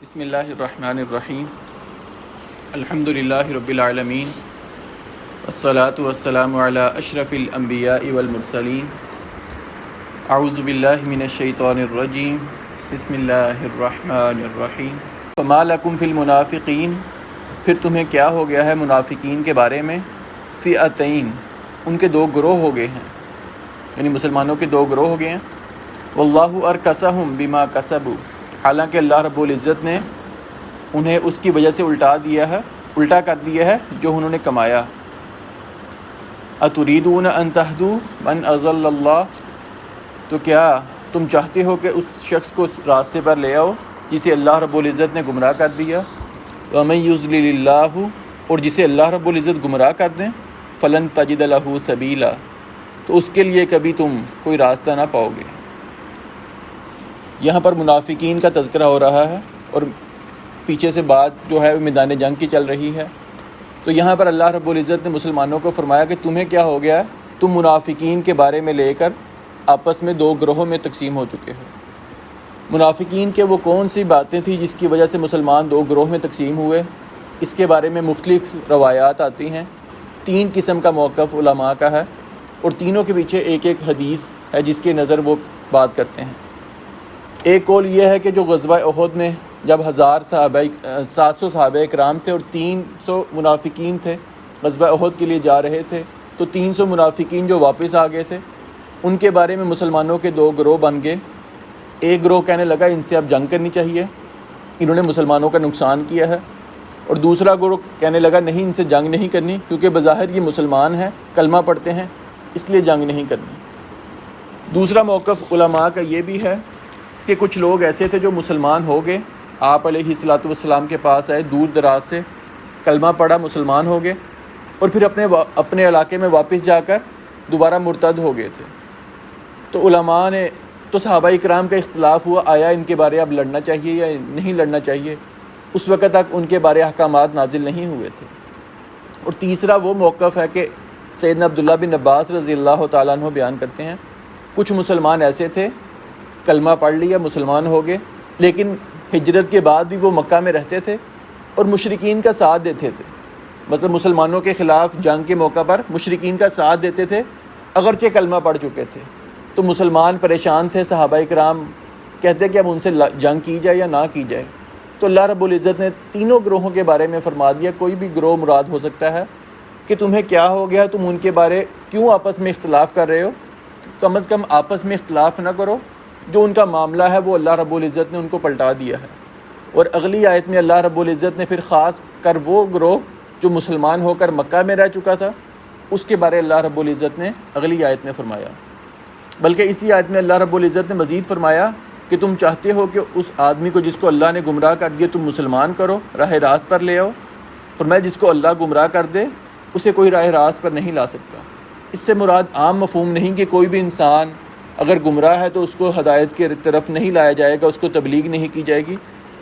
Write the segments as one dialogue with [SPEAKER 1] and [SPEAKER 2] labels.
[SPEAKER 1] بسم اللہ الرحمن الرحیم الحمد للہ رب العالمین والصلاة والسلام علی اشرف الانبیاء والمرسلین اعوذ باللہ من الشیطان الرجیم بسم اللہ الرحمن الرحیم فما لکم فی المنافقین، پھر تمہیں کیا ہو گیا ہے منافقین کے بارے میں، فئتین، ان کے دو گروہ ہو گئے ہیں، یعنی مسلمانوں کے دو گروہ ہو گئے ہیں، واللہ ارکسہم بما کسبوا، حالانکہ اللہ رب العزت نے انہیں اس کی وجہ سے الٹا کر دیا ہے جو انہوں نے کمایا۔ اتریدون ان تہدوا من اضل اللہ، تو کیا تم چاہتے ہو کہ اس شخص کو اس راستے پر لے آؤ جسے اللہ رب العزت نے گمراہ کر دیا؟ ومن یضلل اللہ، اور جسے اللہ رب العزت گمراہ کر دیں، فلن تجد لہ سبیلا، تو اس کے لیے کبھی تم کوئی راستہ نہ پاؤ گے۔ یہاں پر منافقین کا تذکرہ ہو رہا ہے اور پیچھے سے بات جو ہے میدان جنگ کی چل رہی ہے، تو یہاں پر اللہ رب العزت نے مسلمانوں کو فرمایا کہ تمہیں کیا ہو گیا ہے، تم منافقین کے بارے میں لے کر آپس میں دو گروہوں میں تقسیم ہو چکے ہو۔ منافقین کے وہ کون سی باتیں تھیں جس کی وجہ سے مسلمان دو گروہ میں تقسیم ہوئے، اس کے بارے میں مختلف روایات آتی ہیں۔ تین قسم کا موقف علماء کا ہے اور تینوں کے پیچھے ایک ایک حدیث ہے جس کے نظر وہ بات کرتے ہیں۔ ایک قول یہ ہے کہ جو غزوہ احد میں جب 700 صحابہ کرام تھے اور 300 منافقین تھے، غزوہ احد کے لیے جا رہے تھے، تو 300 منافقین جو واپس آ گئے تھے ان کے بارے میں مسلمانوں کے دو گروہ بن گئے۔ ایک گروہ کہنے لگا ان سے اب جنگ کرنی چاہیے، انہوں نے مسلمانوں کا نقصان کیا ہے، اور دوسرا گروہ کہنے لگا نہیں، ان سے جنگ نہیں کرنی کیونکہ بظاہر یہ مسلمان ہیں، کلمہ پڑھتے ہیں، اس لیے جنگ نہیں کرنی۔ دوسرا موقف علماء کا یہ بھی ہے کہ کچھ لوگ ایسے تھے جو مسلمان ہو گئے، آپ علیہ الصلاۃ والسلام کے پاس آئے دور دراز سے، کلمہ پڑھا، مسلمان ہو گئے، اور پھر اپنے علاقے میں واپس جا کر دوبارہ مرتد ہو گئے تھے۔ تو علماء نے تو صحابہ کرام کا اختلاف ہوا، آیا ان کے بارے اب لڑنا چاہیے یا نہیں لڑنا چاہیے، اس وقت تک ان کے بارے احکامات نازل نہیں ہوئے تھے۔ اور تیسرا وہ موقف ہے کہ سیدنا عبداللہ بن عباس رضی اللہ تعالیٰ عنہ بیان کرتے ہیں، کچھ مسلمان ایسے تھے، کلمہ پڑھ لیا، مسلمان ہو گئے، لیکن ہجرت کے بعد بھی وہ مکہ میں رہتے تھے اور مشرکین کا ساتھ دیتے تھے، مطلب مسلمانوں کے خلاف جنگ کے موقع پر مشرکین کا ساتھ دیتے تھے اگرچہ کلمہ پڑھ چکے تھے۔ تو مسلمان پریشان تھے، صحابہ کرام کہتے کہ اب ان سے جنگ کی جائے یا نہ کی جائے، تو اللہ رب العزت نے تینوں گروہوں کے بارے میں فرما دیا، کوئی بھی گروہ مراد ہو سکتا ہے، کہ تمہیں کیا ہو گیا، تم ان کے بارے کیوں آپس میں اختلاف کر رہے ہو، کم از کم آپس میں اختلاف نہ کرو، جو ان کا معاملہ ہے وہ اللہ رب العزت نے ان کو پلٹا دیا ہے۔ اور اگلی آیت میں اللہ رب العزت نے پھر خاص کر وہ گروہ جو مسلمان ہو کر مکہ میں رہ چکا تھا اس کے بارے اللہ رب العزت نے اگلی آیت میں فرمایا، بلکہ اسی آیت میں اللہ رب العزت نے مزید فرمایا کہ تم چاہتے ہو کہ اس آدمی کو جس کو اللہ نے گمراہ کر دیا تم مسلمان کرو، راہ راست پر لے آؤ۔ فرمایا جس کو اللہ گمراہ کر دے اسے کوئی راہ راست پر نہیں لا سکتا۔ اس سے مراد عام مفہوم نہیں کہ کوئی بھی انسان اگر گمراہ ہے تو اس کو ہدایت کی طرف نہیں لایا جائے گا، اس کو تبلیغ نہیں کی جائے گی،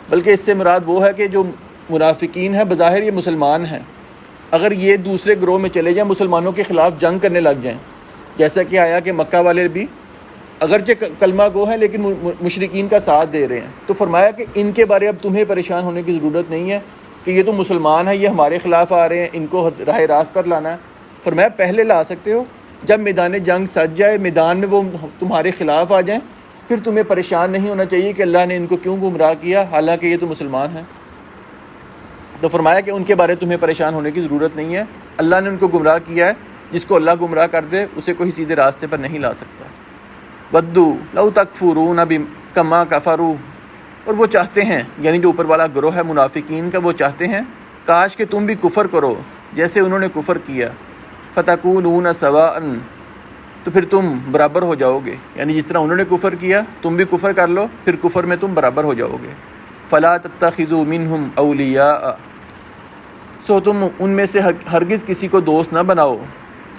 [SPEAKER 1] بلکہ اس سے مراد وہ ہے کہ جو منافقین ہیں بظاہر یہ مسلمان ہیں، اگر یہ دوسرے گروہ میں چلے جائیں، مسلمانوں کے خلاف جنگ کرنے لگ جائیں، جیسا کہ آیا کہ مکہ والے بھی اگرچہ کلمہ گو ہیں لیکن مشرکین کا ساتھ دے رہے ہیں، تو فرمایا کہ ان کے بارے اب تمہیں پریشان ہونے کی ضرورت نہیں ہے کہ یہ تو مسلمان ہیں، یہ ہمارے خلاف آ رہے ہیں، ان کو راہ راست پر لانا ہے۔ فرمایا پہلے لا سکتے ہو، جب میدان جنگ سج جائے، میدان میں وہ تمہارے خلاف آ جائیں، پھر تمہیں پریشان نہیں ہونا چاہیے کہ اللہ نے ان کو کیوں گمراہ کیا حالانکہ یہ تو مسلمان ہیں۔ تو فرمایا کہ ان کے بارے تمہیں پریشان ہونے کی ضرورت نہیں ہے، اللہ نے ان کو گمراہ کیا ہے، جس کو اللہ گمراہ کر دے اسے کوئی سیدھے راستے پر نہیں لا سکتا۔ ودوا لو تکفرون کما کفروا، اور وہ چاہتے ہیں، یعنی جو اوپر والا گروہ ہے منافقین کا، وہ چاہتے ہیں کاش کہ تم بھی کفر کرو جیسے انہوں نے کفر کیا، فتکونون سواء، تو پھر تم برابر ہو جاؤ گے، یعنی جس طرح انہوں نے کفر کیا تم بھی کفر کر لو، پھر کفر میں تم برابر ہو جاؤ گے۔ فلا تتخذوا منہم اولیاء، سو تم ان میں سے ہرگز کسی کو دوست نہ بناؤ،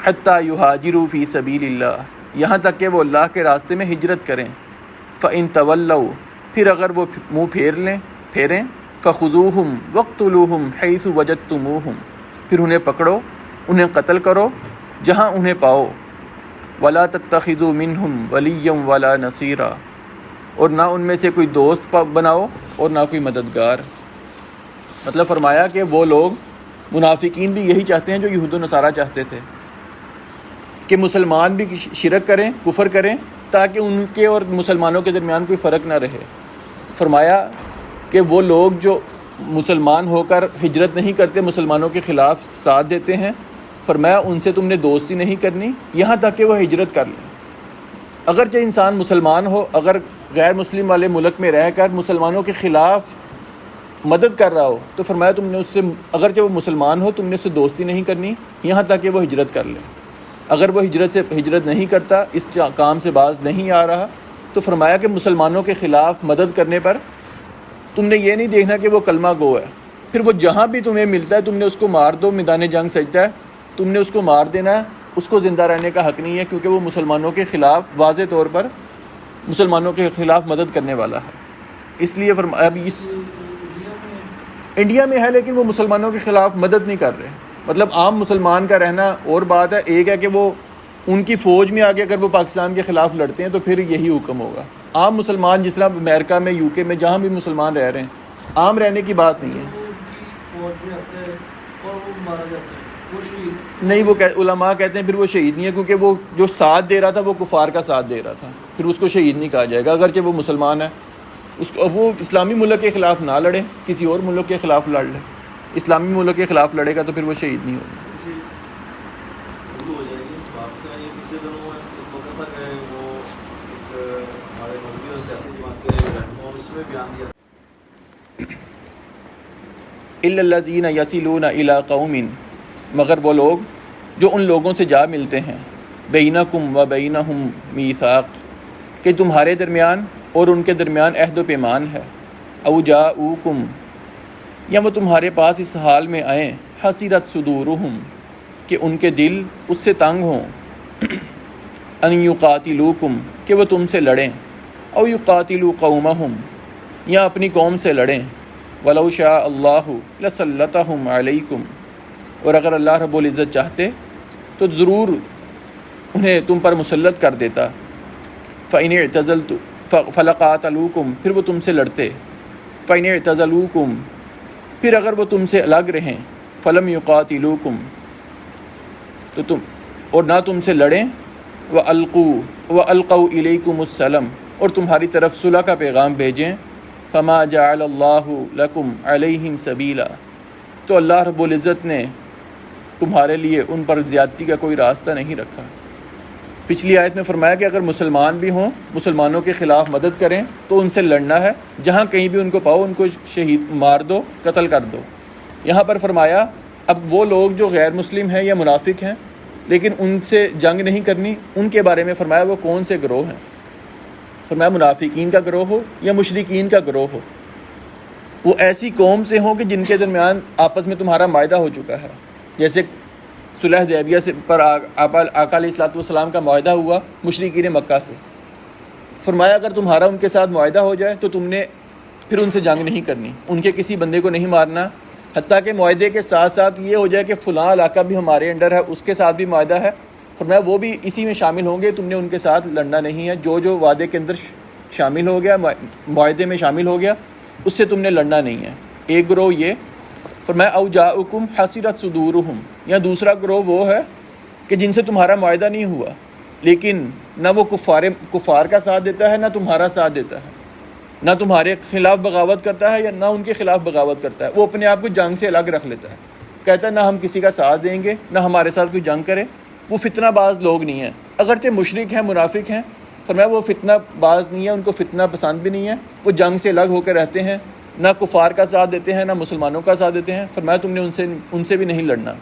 [SPEAKER 1] حتی یہاجروا فی سبیل اللہ، یہاں تک کہ وہ اللہ کے راستے میں ہجرت کریں۔ فإن تولوا، پھر اگر وہ منہ پھیریں، فخذوہم واقتلوہم حیث وجدتموہم، پھر انہیں پکڑو، انہیں قتل کرو جہاں انہیں پاؤ۔ ولا تتخذوا منہم ولیا ولا نصیرا، اور نہ ان میں سے کوئی دوست بناؤ اور نہ کوئی مددگار۔ مطلب فرمایا کہ وہ لوگ منافقین بھی یہی چاہتے ہیں جو یہود و نصارہ چاہتے تھے کہ مسلمان بھی شرک کریں، کفر کریں، تاکہ ان کے اور مسلمانوں کے درمیان کوئی فرق نہ رہے۔ فرمایا کہ وہ لوگ جو مسلمان ہو کر ہجرت نہیں کرتے، مسلمانوں کے خلاف ساتھ دیتے ہیں، فرمایا ان سے تم نے دوستی نہیں کرنی یہاں تک کہ وہ ہجرت کر لیں۔ اگرچہ انسان مسلمان ہو، اگر غیر مسلم والے ملک میں رہ کر مسلمانوں کے خلاف مدد کر رہا ہو تو فرمایا تم نے اس سے، اگرچہ وہ مسلمان ہو، تم نے اس سے دوستی نہیں کرنی یہاں تک کہ وہ ہجرت کر لے۔ اگر وہ ہجرت نہیں کرتا، اس کام سے باز نہیں آ رہا، تو فرمایا کہ مسلمانوں کے خلاف مدد کرنے پر تم نے یہ نہیں دیکھنا کہ وہ کلمہ گو ہے، پھر وہ جہاں بھی تمہیں ملتا ہے تم نے اس کو مار دو، میدان جنگ سجدہ ہے، تم نے اس کو مار دینا ہے، اس کو زندہ رہنے کا حق نہیں ہے، کیونکہ وہ مسلمانوں کے خلاف واضح طور پر مسلمانوں کے خلاف مدد کرنے والا ہے۔ اس لیے اب اس انڈیا میں ہے، لیکن وہ مسلمانوں کے خلاف مدد نہیں کر رہے۔ مطلب عام مسلمان کا رہنا اور بات ہے، ایک ہے کہ وہ ان کی فوج میں آگے اگر وہ پاکستان کے خلاف لڑتے ہیں تو پھر یہی حکم ہوگا۔ عام مسلمان جس طرح امریکہ میں، یو کے میں، جہاں بھی مسلمان رہ رہے ہیں، عام رہنے کی بات نہیں ہے۔ نہیں، وہ علماء کہتے ہیں پھر وہ شہید نہیں ہے، کیونکہ وہ جو ساتھ دے رہا تھا وہ کفار کا ساتھ دے رہا تھا، پھر اس کو شہید نہیں کہا جائے گا، اگرچہ وہ مسلمان ہے۔ اس کو وہ اسلامی ملک کے خلاف نہ لڑے، کسی اور ملک کے خلاف لڑ لے، اسلامی ملک کے خلاف لڑے گا تو پھر وہ شہید نہیں ہوگا۔ الا الذین یصلون الی قوم، مگر وہ لوگ جو ان لوگوں سے جا ملتے ہیں، بینکم و بینہم میثاق، کہ تمہارے درمیان اور ان کے درمیان عہد و پیمان ہے، او جاؤکم، یا وہ تمہارے پاس اس حال میں آئیں، حسرت صدورہم، کہ ان کے دل اس سے تنگ ہوں، ان یقاتلوکم، کہ وہ تم سے لڑیں، او یقاتلوا قومہم، یا اپنی قوم سے لڑیں، ولو شاء اللہ لسلطہم علیکم، اور اگر اللہ رب العزت چاہتے تو ضرور انہیں تم پر مسلط کر دیتا۔ فإن اعتزلتم فلقاتلوکم، پھر وہ تم سے لڑتے، فإن اعتزلوکم، پھر اگر وہ تم سے الگ رہیں، فلم یقاتلوکم، تو تم اور نہ تم سے لڑیں، وَأَلْقَوْا إِلَيْكُمُ السَّلَمَ، اور تمہاری طرف صلح کا پیغام بھیجیں، فما جعل اللہ لکم علیہم سبیلا، تو اللہ رب العزت نے تمہارے لیے ان پر زیادتی کا کوئی راستہ نہیں رکھا۔ پچھلی آیت میں فرمایا کہ اگر مسلمان بھی ہوں، مسلمانوں کے خلاف مدد کریں تو ان سے لڑنا ہے، جہاں کہیں بھی ان کو پاؤ ان کو شہید مار دو، قتل کر دو۔ یہاں پر فرمایا اب وہ لوگ جو غیر مسلم ہیں یا منافق ہیں لیکن ان سے جنگ نہیں کرنی، ان کے بارے میں فرمایا وہ کون سے گروہ ہیں۔ فرمایا منافقین کا گروہ ہو یا مشرکین کا گروہ ہو، وہ ایسی قوم سے ہوں کہ جن کے درمیان آپس میں تمہارا معاہدہ ہو چکا ہے، جیسے صلح حدیبیہ سے پر آقا علیہ الصلوۃ والسلام کا معاہدہ ہوا مشرکین مکہ سے۔ فرمایا اگر تمہارا ان کے ساتھ معاہدہ ہو جائے تو تم نے پھر ان سے جنگ نہیں کرنی، ان کے کسی بندے کو نہیں مارنا، حتیٰ کہ معاہدے کے ساتھ ساتھ یہ ہو جائے کہ فلاں علاقہ بھی ہمارے انڈر ہے، اس کے ساتھ بھی معاہدہ ہے، فرمایا وہ بھی اسی میں شامل ہوں گے، تم نے ان کے ساتھ لڑنا نہیں ہے، جو وعدے کے اندر شامل ہو گیا، معاہدے میں شامل ہو گیا، اس سے تم نے لڑنا نہیں ہے۔ ایک گروہ یہ، فرمایا او جاؤکم حسرت صدورہم، یا دوسرا گروہ وہ ہے کہ جن سے تمہارا معاہدہ نہیں ہوا لیکن نہ وہ کفار کا ساتھ دیتا ہے، نہ تمہارا ساتھ دیتا ہے، نہ تمہارے خلاف بغاوت کرتا ہے یا نہ ان کے خلاف بغاوت کرتا ہے، وہ اپنے آپ کو جنگ سے الگ رکھ لیتا ہے، کہتا ہے نہ ہم کسی کا ساتھ دیں گے، نہ ہمارے ساتھ کوئی جنگ کرے۔ وہ فتنہ باز لوگ نہیں ہیں، اگرچہ مشرک ہیں، منافق ہیں، فرمایا وہ فتنہ باز نہیں ہے، ان کو فتنہ پسند بھی نہیں ہے، وہ جنگ سے الگ ہو کے رہتے ہیں، نہ کفار کا ساتھ دیتے ہیں نہ مسلمانوں کا ساتھ دیتے ہیں۔ فرمایا تم نے ان سے بھی نہیں لڑنا۔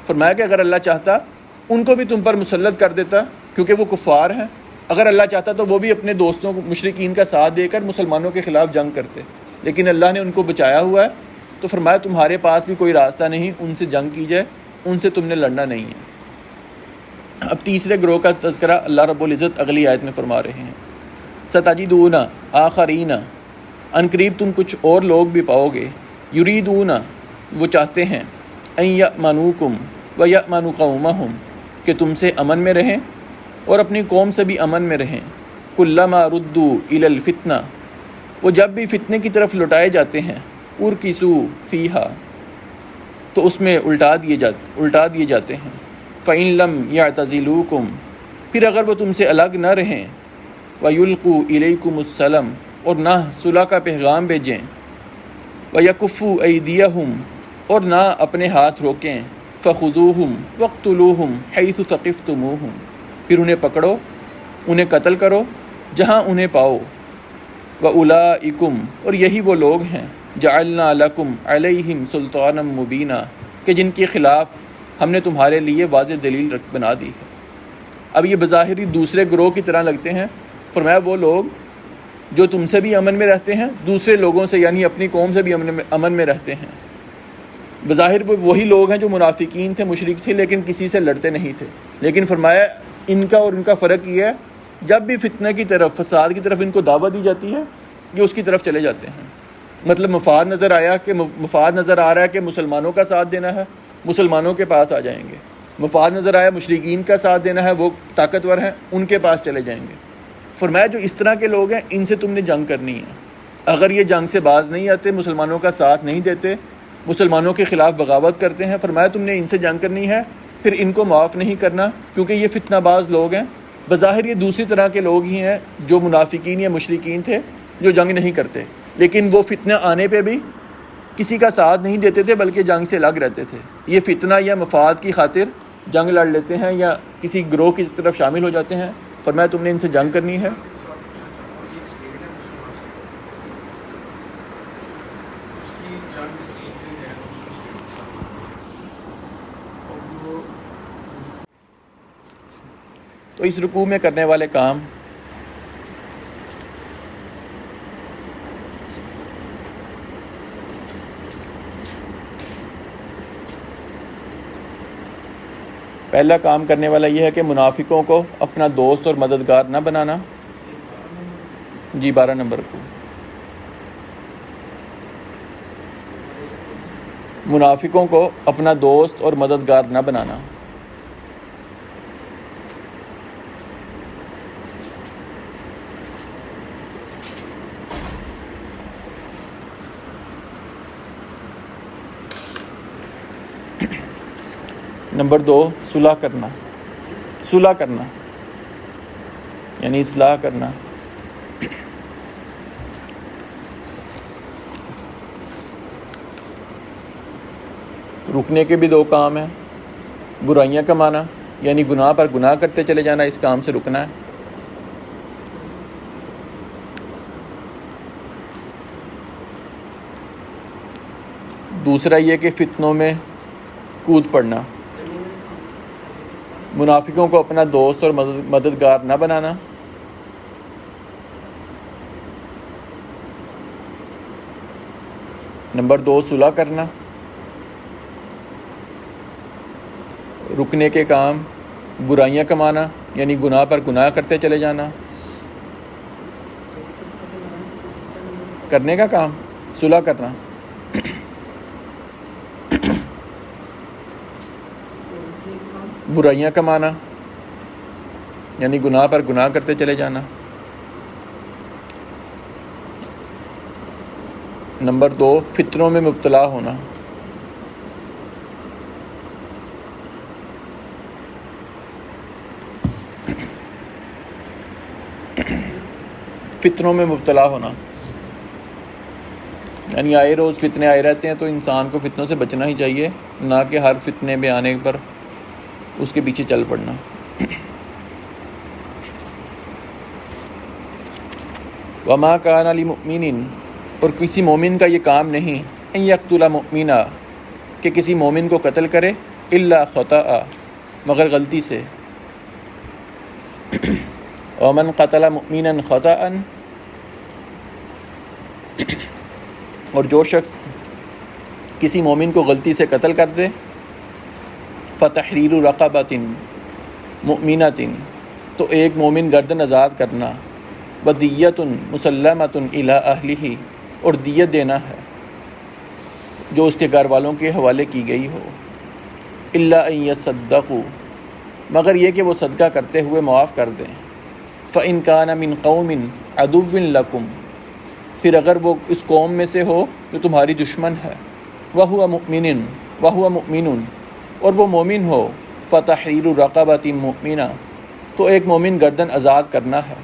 [SPEAKER 1] فرمایا کہ اگر اللہ چاہتا ان کو بھی تم پر مسلط کر دیتا، کیونکہ وہ کفار ہیں، اگر اللہ چاہتا تو وہ بھی اپنے دوستوں کو مشرکین کا ساتھ دے کر مسلمانوں کے خلاف جنگ کرتے، لیکن اللہ نے ان کو بچایا ہوا ہے، تو فرمایا تمہارے پاس بھی کوئی راستہ نہیں ان سے جنگ کی جائے، ان سے تم نے لڑنا نہیں ہے۔ اب تیسرے گروہ کا تذکرہ اللہ رب العزت اگلی آیت میں فرما رہے ہیں، ستجدون آخرین، ان قریب تم کچھ اور لوگ بھی پاؤ گے، یریدون، وہ چاہتے ہیں، ان یأمنوکم ویأمنوا قومہم، کہ تم سے امن میں رہیں اور اپنی قوم سے بھی امن میں رہیں، کلما ردوا الی الفتنہ، وہ جب بھی فتنے کی طرف لوٹائے جاتے ہیں، ارکسوا فیہا، تو اس میں الٹا دیے جاتے ہیں، فإن لم یعتزلوکم، پھر اگر وہ تم سے الگ نہ رہیں، ویلقوا الیکم السلم، اور نہ صلح کا پیغام بھیجیں، ویکفوا ایدیہم، اور نہ اپنے ہاتھ روکیں، فخذوہم واقتلوہم حیث ثقفتموہم، پھر انہیں پکڑو، انہیں قتل کرو جہاں انہیں پاؤ، وَأُولَئِكُمْ، اور یہی وہ لوگ ہیں، جعلنا لکم علیہم سلطانا مبینا، کہ جن کے خلاف ہم نے تمہارے لیے واضح دلیل بنا دی ہے۔ اب یہ بظاہری دوسرے گروہ کی طرح لگتے ہیں، فرمایا وہ لوگ جو تم سے بھی امن میں رہتے ہیں، دوسرے لوگوں سے یعنی اپنی قوم سے بھی امن میں رہتے ہیں۔ بظاہر وہ وہی لوگ ہیں جو منافقین تھے، مشرک تھے، لیکن کسی سے لڑتے نہیں تھے، لیکن فرمایا ان کا اور ان کا فرق یہ ہے، جب بھی فتنہ کی طرف، فساد کی طرف ان کو دعوت دی جاتی ہے، یہ اس کی طرف چلے جاتے ہیں۔ مطلب مفاد نظر آ رہا ہے کہ مسلمانوں کا ساتھ دینا ہے، مسلمانوں کے پاس آ جائیں گے۔ مفاد نظر آیا مشرکین کا ساتھ دینا ہے، وہ طاقتور ہیں، ان کے پاس چلے جائیں گے۔ فرمایا جو اس طرح کے لوگ ہیں، ان سے تم نے جنگ کرنی ہے۔ اگر یہ جنگ سے باز نہیں آتے، مسلمانوں کا ساتھ نہیں دیتے، مسلمانوں کے خلاف بغاوت کرتے ہیں، فرمایا تم نے ان سے جنگ کرنی ہے، پھر ان کو معاف نہیں کرنا، کیونکہ یہ فتنہ باز لوگ ہیں۔ بظاہر یہ دوسری طرح کے لوگ ہی ہیں جو منافقین یا مشرکین تھے، جو جنگ نہیں کرتے، لیکن وہ فتنہ آنے پہ بھی کسی کا ساتھ نہیں دیتے تھے، بلکہ جنگ سے الگ رہتے تھے۔ یہ فتنہ یا مفاد کی خاطر جنگ لڑ لیتے ہیں یا کسی گروہ کی طرف شامل ہو جاتے ہیں۔ فرمایا تم نے ان سے جنگ کرنی ہے۔ تو اس رکوع میں کرنے والے کام، پہلا کام کرنے والا یہ ہے کہ منافقوں کو اپنا دوست اور مددگار نہ بنانا۔ جی 12 نمبر کو، منافقوں کو اپنا دوست اور مددگار نہ بنانا۔ نمبر 2، صلح کرنا یعنی اصلاح کرنا۔ رکنے کے بھی 2 کام ہیں، برائیاں کمانا یعنی گناہ پر گناہ کرتے چلے جانا، اس کام سے رکنا ہے۔ دوسرا یہ کہ فتنوں میں کود پڑنا، منافقوں کو اپنا دوست اور مددگار نہ بنانا۔ نمبر 2، صلح کرنا، رکنے کے کام، برائیاں کمانا یعنی گناہ پر گناہ کرتے چلے جانا، کرنے کا کام صلح کرنا۔ برائیاں کمانا یعنی گناہ پر گناہ کرتے چلے جانا۔ نمبر 2، فتنوں میں مبتلا ہونا، فتنوں میں مبتلا ہونا یعنی آئے روز فتنے آئے رہتے ہیں، تو انسان کو فتنوں سے بچنا ہی چاہیے، نہ کہ ہر فتنے میں آنے پر اس کے پیچھے چل پڑنا۔ وما کان لمؤمن، اور کسی مومن کا یہ کام نہیں، ان یقتل مؤمنا، کہ کسی مومن کو قتل کرے، الا خطأ، مگر غلطی سے۔ ومن قتل مؤمنا خطأ، اور جو شخص کسی مومن کو غلطی سے قتل کر دے، فتحریر رقبۃ مؤمنۃ، تو ایک مومن گردن آزاد کرنا، ودیۃ مسلمۃ الی اہلہ، اور دیت دینا ہے جو اس کے گھر والوں کے حوالے کی گئی ہو، الا ان یصدقوا، مگر یہ کہ وہ صدقہ کرتے ہوئے معاف کر دیں، فَإِنْ كَانَ مِنْ قَوْمٍ عَدُوٍّ لَكُمْ، پھر اگر وہ اس قوم میں سے ہو جو تمہاری دشمن ہے، وَهُوَ مُؤْمِنٌ، اور وہ مومن ہو، فَتَحْرِيرُ رَقَبَةٍ مُؤْمِنَةٍ، تو ایک مومن گردن آزاد کرنا ہے،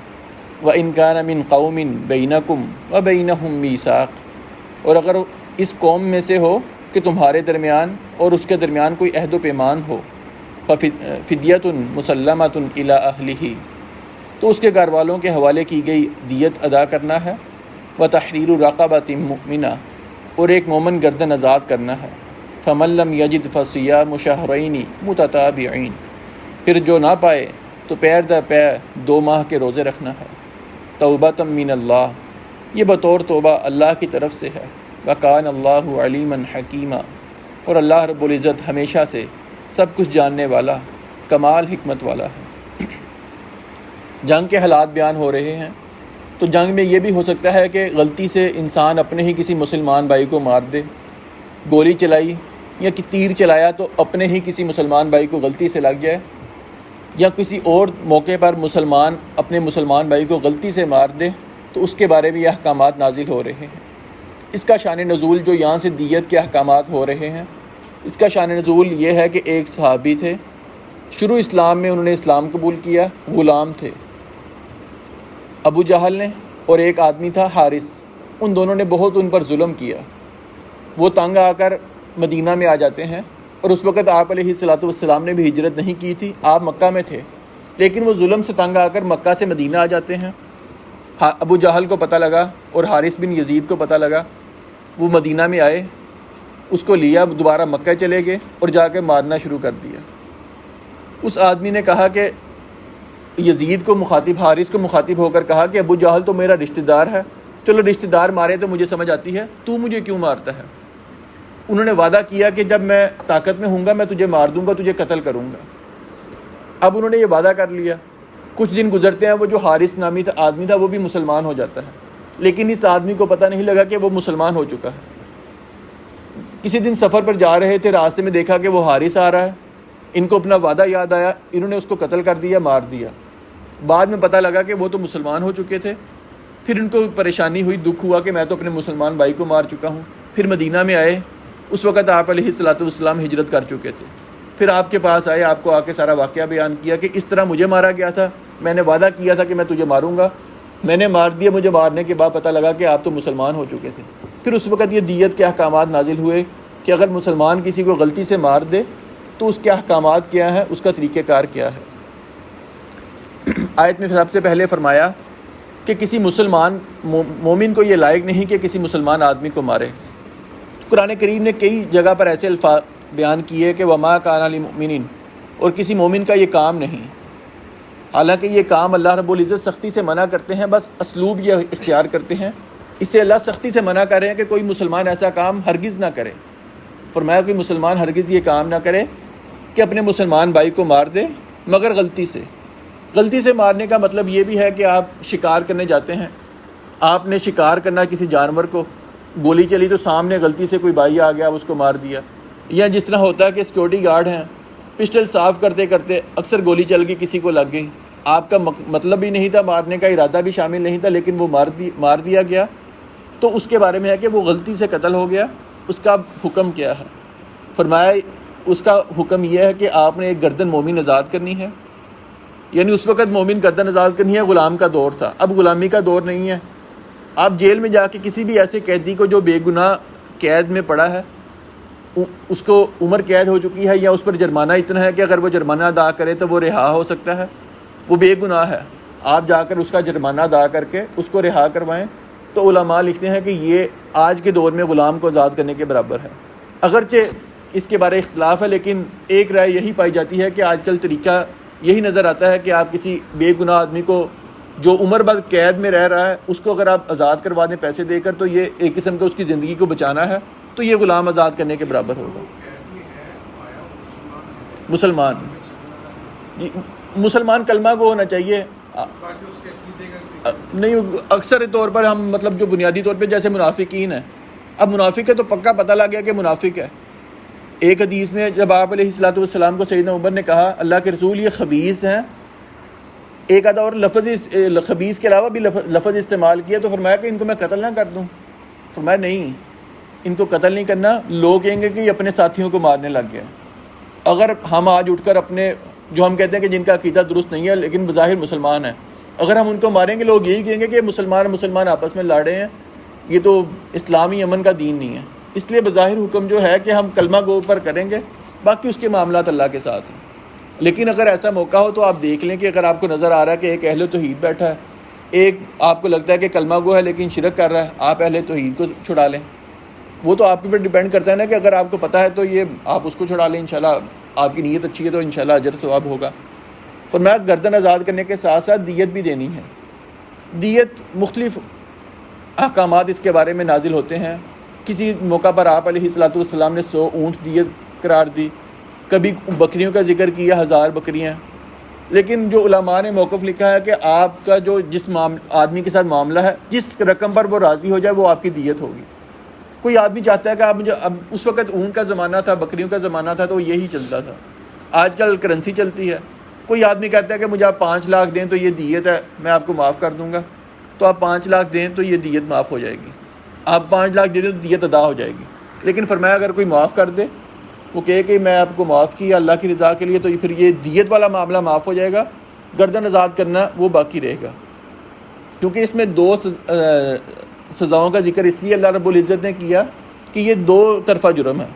[SPEAKER 1] وَإِنْ كَانَ مِنْ قَوْمٍ بَيْنَكُمْ وَبَيْنَهُمْ مِيثَاقٌ، اور اگر اس قوم میں سے ہو کہ تمہارے درمیان اور اس کے درمیان کوئی عہد و پیمان ہو، فِدْيَةٌ مُسَلَّمَةٌ إِلَىٰ أَهْلِهِ، تو اس کے گھر والوں کے حوالے کی گئی دیت ادا کرنا ہے، وَتَحْرِيرُ رَقَبَةٍ مُؤْمِنَةٍ، اور ایک مومن گردن آزاد کرنا ہے، فَمَن لَّمْ يَجِدْ فَصِيَامُ شَهْرَيْنِ مُتَتَابِعَيْنِ، پھر جو نہ پائے تو پیر در پیر 2 ماہ کے روزے رکھنا ہے، توبۃ من اللہ، یہ بطور توبہ اللہ کی طرف سے ہے، وَكَانَ اللَّهُ عَلِيمًا حَكِيمًا، اور اللہ رب العزت ہمیشہ سے سب کچھ جاننے والا، کمال حکمت والا ہے۔ جنگ کے حالات بیان ہو رہے ہیں، تو جنگ میں یہ بھی ہو سکتا ہے کہ غلطی سے انسان اپنے ہی کسی مسلمان بھائی کو مار دے، گولی چلائی یا کہ تیر چلایا تو اپنے ہی کسی مسلمان بھائی کو غلطی سے لگ جائے، یا کسی اور موقع پر مسلمان اپنے مسلمان بھائی کو غلطی سے مار دے، تو اس کے بارے میں یہ احکامات نازل ہو رہے ہیں۔ اس کا شان نزول جو یہاں سے دیت کے احکامات ہو رہے ہیں، اس کا شان نزول یہ ہے کہ ایک صحابی تھے، شروع اسلام میں انہوں نے اسلام قبول کیا، غلام تھے، ابو جہل نے، اور ایک آدمی تھا حارث، ان دونوں نے بہت ان پر ظلم کیا، وہ تنگ آ کر مدینہ میں آ جاتے ہیں، اور اس وقت آپ علیہ الصلوۃ والسلام نے بھی ہجرت نہیں کی تھی، آپ مکہ میں تھے، لیکن وہ ظلم سے تنگ آ کر مکہ سے مدینہ آ جاتے ہیں۔ ابو جہل کو پتہ لگا اور حارث بن یزید کو پتہ لگا، وہ مدینہ میں آئے، اس کو لیا، دوبارہ مکہ چلے گئے اور جا کے مارنا شروع کر دیا۔ اس آدمی نے کہا کہ یزید کو مخاطب، حارث کو مخاطب ہو کر کہا کہ ابو جہل تو میرا رشتہ دار ہے، چلو رشتہ دار مارے تو مجھے سمجھ آتی ہے، تو مجھے کیوں مارتا ہے؟ انہوں نے وعدہ کیا کہ جب میں طاقت میں ہوں گا میں تجھے مار دوں گا، تجھے قتل کروں گا۔ اب انہوں نے یہ وعدہ کر لیا، کچھ دن گزرتے ہیں، وہ جو حارث نامی آدمی تھا وہ بھی مسلمان ہو جاتا ہے، لیکن اس آدمی کو پتہ نہیں لگا کہ وہ مسلمان ہو چکا ہے۔ کسی دن سفر پر جا رہے تھے، راستے میں دیکھا کہ وہ حارث آ رہا ہے، ان کو اپنا وعدہ یاد آیا، انہوں نے اس کو قتل کر دیا، مار دیا۔ بعد میں پتہ لگا کہ وہ تو مسلمان ہو چکے تھے، پھر ان کو پریشانی ہوئی، دکھ ہوا کہ میں تو اپنے مسلمان بھائی کو مار چکا ہوں۔ پھر مدینہ میں آئے، اس وقت آپ علیہ الصلوۃ والسلام ہجرت کر چکے تھے، پھر آپ کے پاس آئے، آپ کو آ کے سارا واقعہ بیان کیا کہ اس طرح مجھے مارا گیا تھا، میں نے وعدہ کیا تھا کہ میں تجھے ماروں گا، میں نے مار دیا، مجھے مارنے کے بعد پتہ لگا کہ آپ تو مسلمان ہو چکے تھے۔ پھر اس وقت یہ دیت کے احکامات نازل ہوئے کہ اگر مسلمان کسی کو غلطی سے مار دے تو اس کے احکامات کیا ہیں، اس کا طریقہ کار کیا ہے۔ آیت میں سب سے پہلے فرمایا کہ کسی مسلمان مومن کو یہ لائق نہیں کہ کسی مسلمان آدمی کو مارے۔ قرآن کریم نے کئی جگہ پر ایسے الفاظ بیان کیے کہ وما کان للمؤمنین، اور کسی مومن کا یہ کام نہیں، حالانکہ یہ کام اللہ رب العزت سختی سے منع کرتے ہیں، بس اسلوب یہ اختیار کرتے ہیں، اس سے اللہ سختی سے منع کر رہے ہیں کہ کوئی مسلمان ایسا کام ہرگز نہ کرے۔ فرمایا کوئی مسلمان ہرگز یہ کام نہ کرے کہ اپنے مسلمان بھائی کو مار دے، مگر غلطی سے۔ غلطی سے مارنے کا مطلب یہ بھی ہے کہ آپ شکار کرنے جاتے ہیں، آپ نے شکار کرنا کسی جانور کو، گولی چلی تو سامنے غلطی سے کوئی بھائی آ گیا، اس کو مار دیا، یا جس طرح ہوتا ہے کہ سیکورٹی گارڈ ہیں، پسٹل صاف کرتے کرتے اکثر گولی چل گئی، کسی کو لگ گئی، آپ کا مطلب بھی نہیں تھا، مارنے کا ارادہ بھی شامل نہیں تھا، لیکن وہ مار دیا گیا، تو اس کے بارے میں ہے کہ وہ غلطی سے قتل ہو گیا، اس کا حکم کیا ہے؟ فرمایا اس کا حکم یہ ہے کہ آپ نے ایک گردن مومن آزاد کرنی ہے، یعنی اس وقت مومن گردن آزاد کرنی ہے، غلام کا دور تھا، اب غلامی کا دور نہیں ہے۔ آپ جیل میں جا کے کسی بھی ایسے قیدی کو جو بے گناہ قید میں پڑا ہے، اس کو عمر قید ہو چکی ہے یا اس پر جرمانہ اتنا ہے کہ اگر وہ جرمانہ ادا کرے تو وہ رہا ہو سکتا ہے، وہ بے گناہ ہے، آپ جا کر اس کا جرمانہ ادا کر کے اس کو رہا کروائیں، تو علماء لکھتے ہیں کہ یہ آج کے دور میں غلام کو آزاد کرنے کے برابر ہے۔ اگرچہ اس کے بارے اختلاف ہے، لیکن ایک رائے یہی پائی جاتی ہے کہ آج کل طریقہ یہی نظر آتا ہے کہ آپ کسی بے گناہ آدمی کو جو عمر بھر قید میں رہ رہا ہے، اس کو اگر آپ آزاد کروا دیں پیسے دے کر، تو یہ ایک قسم کا اس کی زندگی کو بچانا ہے، تو یہ غلام آزاد کرنے کے برابر ہوگا۔ مسلمان کلمہ کو ہونا چاہیے، نہیں اکثر طور پر ہم مطلب جو بنیادی طور پہ جیسے منافقین ہیں، اب منافق ہے تو پکا پتہ لگ گیا کہ منافق ہے۔ ایک حدیث میں جب آپ علیہ الصلوۃ والسلام کو سیدنا عمر نے کہا اللہ کے رسول یہ خبیث ہیں، ایک آدھا اور لفظ خبیث کے علاوہ بھی لفظ استعمال کیا تو فرمایا کہ ان کو میں قتل نہ کر دوں. فرمایا نہیں، ان کو قتل نہیں کرنا. لوگ کہیں گے کہ یہ اپنے ساتھیوں کو مارنے لگ گیا. اگر ہم آج اٹھ کر اپنے جو ہم کہتے ہیں کہ جن کا عقیدہ درست نہیں ہے لیکن بظاہر مسلمان ہیں، اگر ہم ان کو ماریں گے لوگ یہی کہیں گے کہ مسلمان آپس میں لڑ رہے ہیں، یہ تو اسلامی امن کا دین نہیں ہے. اس لیے بظاہر حکم جو ہے کہ ہم کلمہ گو پر کریں گے، باقی اس کے معاملات اللہ کے ساتھ ہیں. لیکن اگر ایسا موقع ہو تو آپ دیکھ لیں کہ اگر آپ کو نظر آ رہا ہے کہ ایک اہل توحید بیٹھا ہے، ایک آپ کو لگتا ہے کہ کلمہ گو ہے لیکن شرک کر رہا ہے، آپ اہل توحید کو چھڑا لیں. وہ تو آپ کے اوپر ڈیپینڈ کرتا ہے نا کہ اگر آپ کو پتہ ہے تو یہ آپ اس کو چھڑا لیں، انشاءاللہ آپ کی نیت اچھی ہے تو انشاءاللہ اجر ثواب ہوگا. فرمایا گردن آزاد کرنے کے ساتھ ساتھ دیت بھی دینی ہے. دیت مختلف احکامات اس کے بارے میں نازل ہوتے ہیں. کسی موقع پر آپ علیہ الصلوۃ والسلام نے 100 اونٹ دیت قرار دی، کبھی بکریوں کا ذکر کیا 1000 بکریاں. لیکن جو علماء نے موقف لکھا ہے کہ آپ کا جو جس آدمی کے ساتھ معاملہ ہے، جس رقم پر وہ راضی ہو جائے وہ آپ کی دیت ہوگی. کوئی آدمی چاہتا ہے کہ آپ مجھے، اب اس وقت اونٹ کا زمانہ تھا، بکریوں کا زمانہ تھا تو یہی چلتا تھا. آج کل کرنسی چلتی ہے. کوئی آدمی کہتا ہے کہ مجھے آپ 5 لاکھ دیں تو یہ دیت ہے، میں آپ کو معاف کر دوں گا. تو آپ 5 لاکھ دیں تو یہ دیت معاف ہو جائے گی. آپ 5 لاکھ دے دیں تو دیت ادا ہو جائے گی. لیکن فرمایا اگر کوئی معاف کر دے، وہ کہے کہ میں آپ کو معاف کیا اللہ کی رضا کے لیے، تو پھر یہ دیت والا معاملہ معاف ہو جائے گا. گردن آزاد کرنا وہ باقی رہے گا. کیونکہ اس میں 2 سزاؤں کا ذکر اس لیے اللہ رب العزت نے کیا کہ یہ 2 طرفہ جرم ہے.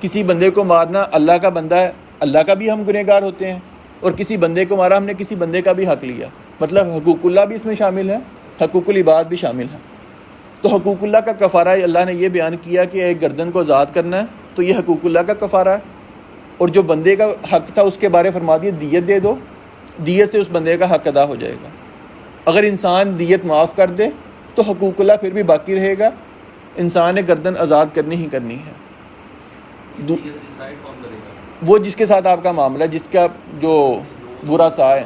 [SPEAKER 1] کسی بندے کو مارنا، اللہ کا بندہ ہے، اللہ کا بھی ہم گنہگار ہوتے ہیں، اور کسی بندے کو مارا، ہم نے کسی بندے کا بھی حق لیا. مطلب حقوق اللہ بھی اس میں شامل ہے، حقوق العباد بھی شامل ہیں. تو حقوق اللہ کا کفارہ اللہ نے یہ بیان کیا کہ ایک گردن کو آزاد کرنا ہے، تو یہ حقوق اللہ کا کفارہ ہے. اور جو بندے کا حق تھا اس کے بارے فرما دیا دیت دے دو، دیت سے اس بندے کا حق ادا ہو جائے گا. اگر انسان دیت معاف کر دے تو حقوق اللہ پھر بھی باقی رہے گا. انسان نے گردن آزاد کرنی ہی کرنی ہے. وہ جس کے ساتھ آپ کا معاملہ ہے، جس کا جو ورثاء ہے،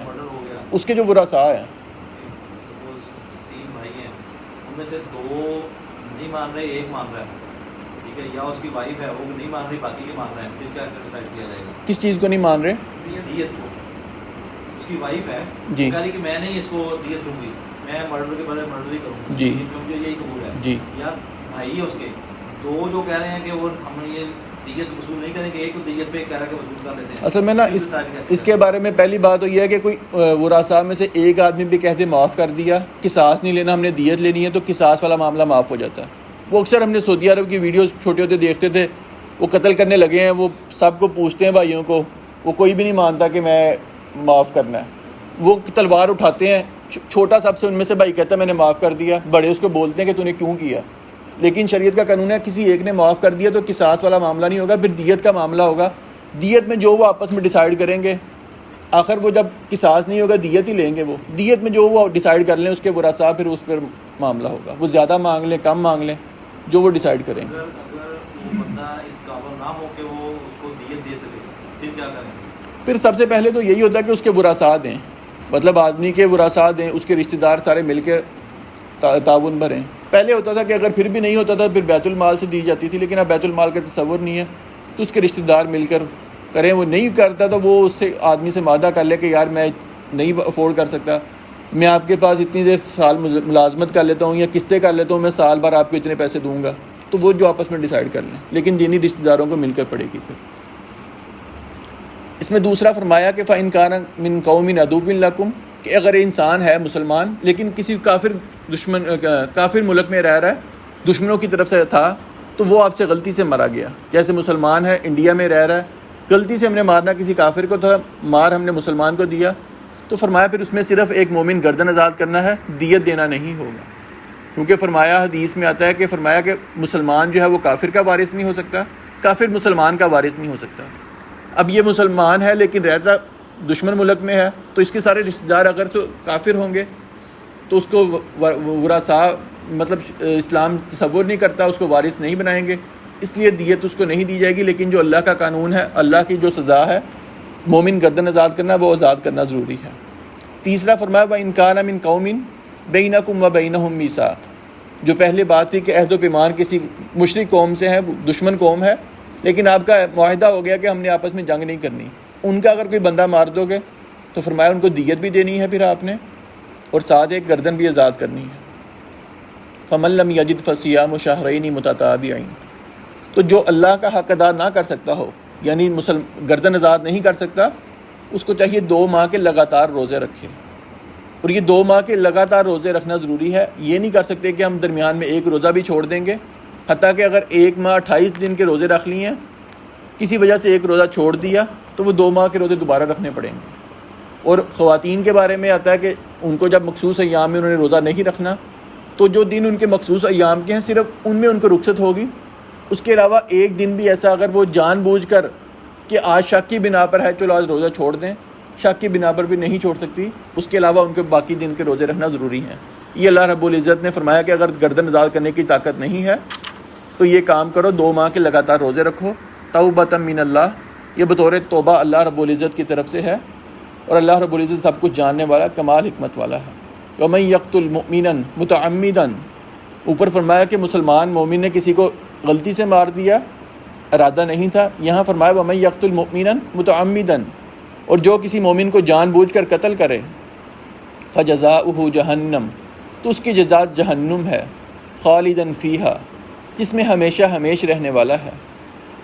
[SPEAKER 1] اس کے جو ورثاء ہیں.
[SPEAKER 2] سپوز 3 بھائی ہیں، ان میں سے 2 نہیں مان رہے، ایک مان رہا ہے، ٹھیک ہے، یا اس کی وائف ہے وہ نہیں مان رہی، باقی کے مان رہے ہیں، پھر کیا ایسا ڈیسائیڈ کیا جائے گا؟
[SPEAKER 1] کس چیز کو نہیں مان رہے؟
[SPEAKER 2] دیت کو. اس کی وائف ہے
[SPEAKER 1] جی،
[SPEAKER 2] کہہ رہی کہ میں نہیں اس کو دیت دوں گی، میں مرڈر کے بدلے مرڈر ہی کروں گی،
[SPEAKER 1] جی،
[SPEAKER 2] مجھے یہی قبول ہے.
[SPEAKER 1] جی.
[SPEAKER 2] یا بھائی ہے اس کے 2 جو کہہ رہے ہیں کہ وہ ہم یہ دیت وصول نہیں کریں گے، ایک دیت پہ کہہ رہا ہے کہ وصول کر لیتے ہیں.
[SPEAKER 1] اصل میں نا اس کے بارے میں پہلی بات تو یہ ہے کہ کوئی ورثاء میں سے ایک آدمی بھی کہتے معاف کر دیا، قصاص نہیں لینا، ہم نے دیت لینی ہے، تو قصاص والا معاملہ معاف ہو جاتا ہے. وہ اکثر ہم نے سعودی عرب کی ویڈیوز چھوٹے ہوتے دیکھتے تھے، وہ قتل کرنے لگے ہیں، وہ سب کو پوچھتے ہیں بھائیوں کو، وہ کوئی بھی نہیں مانتا کہ میں معاف کرنا ہے. وہ تلوار اٹھاتے ہیں، چھوٹا سب سے ان میں سے بھائی کہتا ہے میں نے معاف کر دیا، بڑے اس کو بولتے ہیں کہ تو نے کیوں کیا. لیکن شریعت کا قانون ہے کسی ایک نے معاف کر دیا تو قصاص والا معاملہ نہیں ہوگا، پھر دیت کا معاملہ ہوگا. دیت میں جو وہ آپس میں ڈیسائیڈ کریں گے، آخر وہ جب قصاص نہیں ہوگا دیت ہی لیں گے. وہ دیت میں جو وہ ڈیسائیڈ کر لیں اس کے ورثاء، پھر اس پر معاملہ ہوگا. وہ زیادہ مانگ لیں کم مانگ لیں، جو وہ ڈیسائیڈ کریں گے.
[SPEAKER 2] اگر وہ بندہ اس قابل نہ ہو کہ وہ اس کو دیت دے سکے، پھر کیا کریں گے؟
[SPEAKER 1] پھر سب سے پہلے تو یہی ہوتا ہے کہ اس کے ورثاء دیں، مطلب آدمی کے ورثاء دیں، اس کے رشتہ دار سارے مل کے تعاون بھریں. پہلے ہوتا تھا کہ اگر پھر بھی نہیں ہوتا تھا پھر بیت المال سے دی جاتی تھی، لیکن اب بیت المال کا تصور نہیں ہے، تو اس کے رشتہ دار مل کر کریں. وہ نہیں کرتا تو وہ اس سے آدمی سے معاہدہ کر لے کہ یار میں نہیں افورڈ کر سکتا، میں آپ کے پاس اتنی دیر سال ملازمت کر لیتا ہوں یا قسطیں کر لیتا ہوں، میں سال بھر آپ کو اتنے پیسے دوں گا. تو وہ جو آپس میں ڈیسائیڈ کر لیں، لیکن دینی رشتہ داروں کو مل کر پڑے گی. پھر اس میں دوسرا فرمایا کہ فَإِنْ كَانَ مِنْ قَوْمٍ عَدُوٍّ لَكُمْ، کہ اگر انسان ہے مسلمان لیکن کسی کافر ملک میں رہ رہا ہے، دشمنوں کی طرف سے تھا، تو وہ آپ سے غلطی سے مرا گیا. جیسے مسلمان ہے، انڈیا میں رہ رہا ہے، غلطی سے ہم نے مارنا کسی کافر کو تھا، مار ہم نے مسلمان کو دیا، تو فرمایا پھر اس میں صرف ایک مومن گردن آزاد کرنا ہے، دیت دینا نہیں ہوگا. کیونکہ فرمایا حدیث میں آتا ہے کہ فرمایا کہ مسلمان جو ہے وہ کافر کا وارث نہیں ہو سکتا، کافر مسلمان کا وارث نہیں ہو سکتا. اب یہ مسلمان ہے لیکن رہتا دشمن ملک میں ہے، تو اس کے سارے رشتہ دار اگر تو کافر ہوں گے تو اس کو ورثاء مطلب اسلام تصور نہیں کرتا، اس کو وارث نہیں بنائیں گے، اس لیے دیت اس کو نہیں دی جائے گی. لیکن جو اللہ کا قانون ہے، اللہ کی جو سزا ہے، مومن گردن آزاد کرنا، وہ آزاد کرنا ضروری ہے. تیسرا فرمایا وَإِنْ كَانَ مِنْ قَوْمٍ بَيْنَكُمْ وَبَيْنَهُمْ مِيثَاقٌ، جو پہلے بات تھی کہ عہد و پیمان کسی مشرک قوم سے ہے، دشمن قوم ہے، لیکن آپ کا معاہدہ ہو گیا کہ ہم نے آپس میں جنگ نہیں کرنی. ان کا اگر کوئی بندہ مار دو گے تو فرمایا ان کو دیت بھی دینی ہے پھر آپ نے، اور ساتھ ایک گردن بھی آزاد کرنی ہے۔ فمن لم یجد فصیام شہرین متتابعین، تو جو اللہ کا حق ادا نہ کر سکتا ہو، یعنی گردن آزاد نہیں کر سکتا، اس کو چاہیے 2 ماہ کے لگاتار روزے رکھے۔ اور یہ 2 ماہ کے لگاتار روزے رکھنا ضروری ہے، یہ نہیں کر سکتے کہ ہم درمیان میں ایک روزہ بھی چھوڑ دیں گے، حتیٰ کہ اگر 1 ماہ 28 دن کے روزے رکھ لیے ہیں، کسی وجہ سے ایک روزہ چھوڑ دیا تو وہ 2 ماہ کے روزے دوبارہ رکھنے پڑیں گے۔ اور خواتین کے بارے میں آتا ہے کہ ان کو جب مخصوص ایام میں انہوں نے روزہ نہیں رکھنا، تو جو دن ان کے مخصوص ایام کے ہیں صرف ان میں ان کو رخصت ہوگی، اس کے علاوہ ایک دن بھی ایسا اگر وہ جان بوجھ کر کہ آج شک کی بنا پر ہے چلو آج روزہ چھوڑ دیں، شک کی بنا پر بھی نہیں چھوڑ سکتی، اس کے علاوہ ان کے باقی دن کے روزے رکھنا ضروری ہیں۔ یہ اللہ رب العزت نے فرمایا کہ اگر گردن آزاد کرنے کی طاقت نہیں ہے تو یہ کام کرو، 2 ماہ کے لگاتار روزے رکھو، توبۃ من اللہ، یہ بطور توبہ اللہ رب العزت کی طرف سے ہے، اور اللہ رب العزت سب کچھ جاننے والا، کمال حکمت والا ہے۔ وَمَن يَقْتُلْ مُؤْمِنًا مُتَعَمِّدًا، اوپر فرمایا کہ مسلمان مومن نے کسی کو غلطی سے مار دیا، ارادہ نہیں تھا، یہاں فرمایا وَمَن يَقْتُلْ مُؤْمِنًا مُتَعَمِّدًا، اور جو کسی مومن کو جان بوجھ کر قتل کرے، فَجَزَاؤُهُ جَہَنَّم، تو اس کی جزا جہنم ہے، خالداً فیہا، جس میں ہمیشہ ہمیش رہنے والا ہے،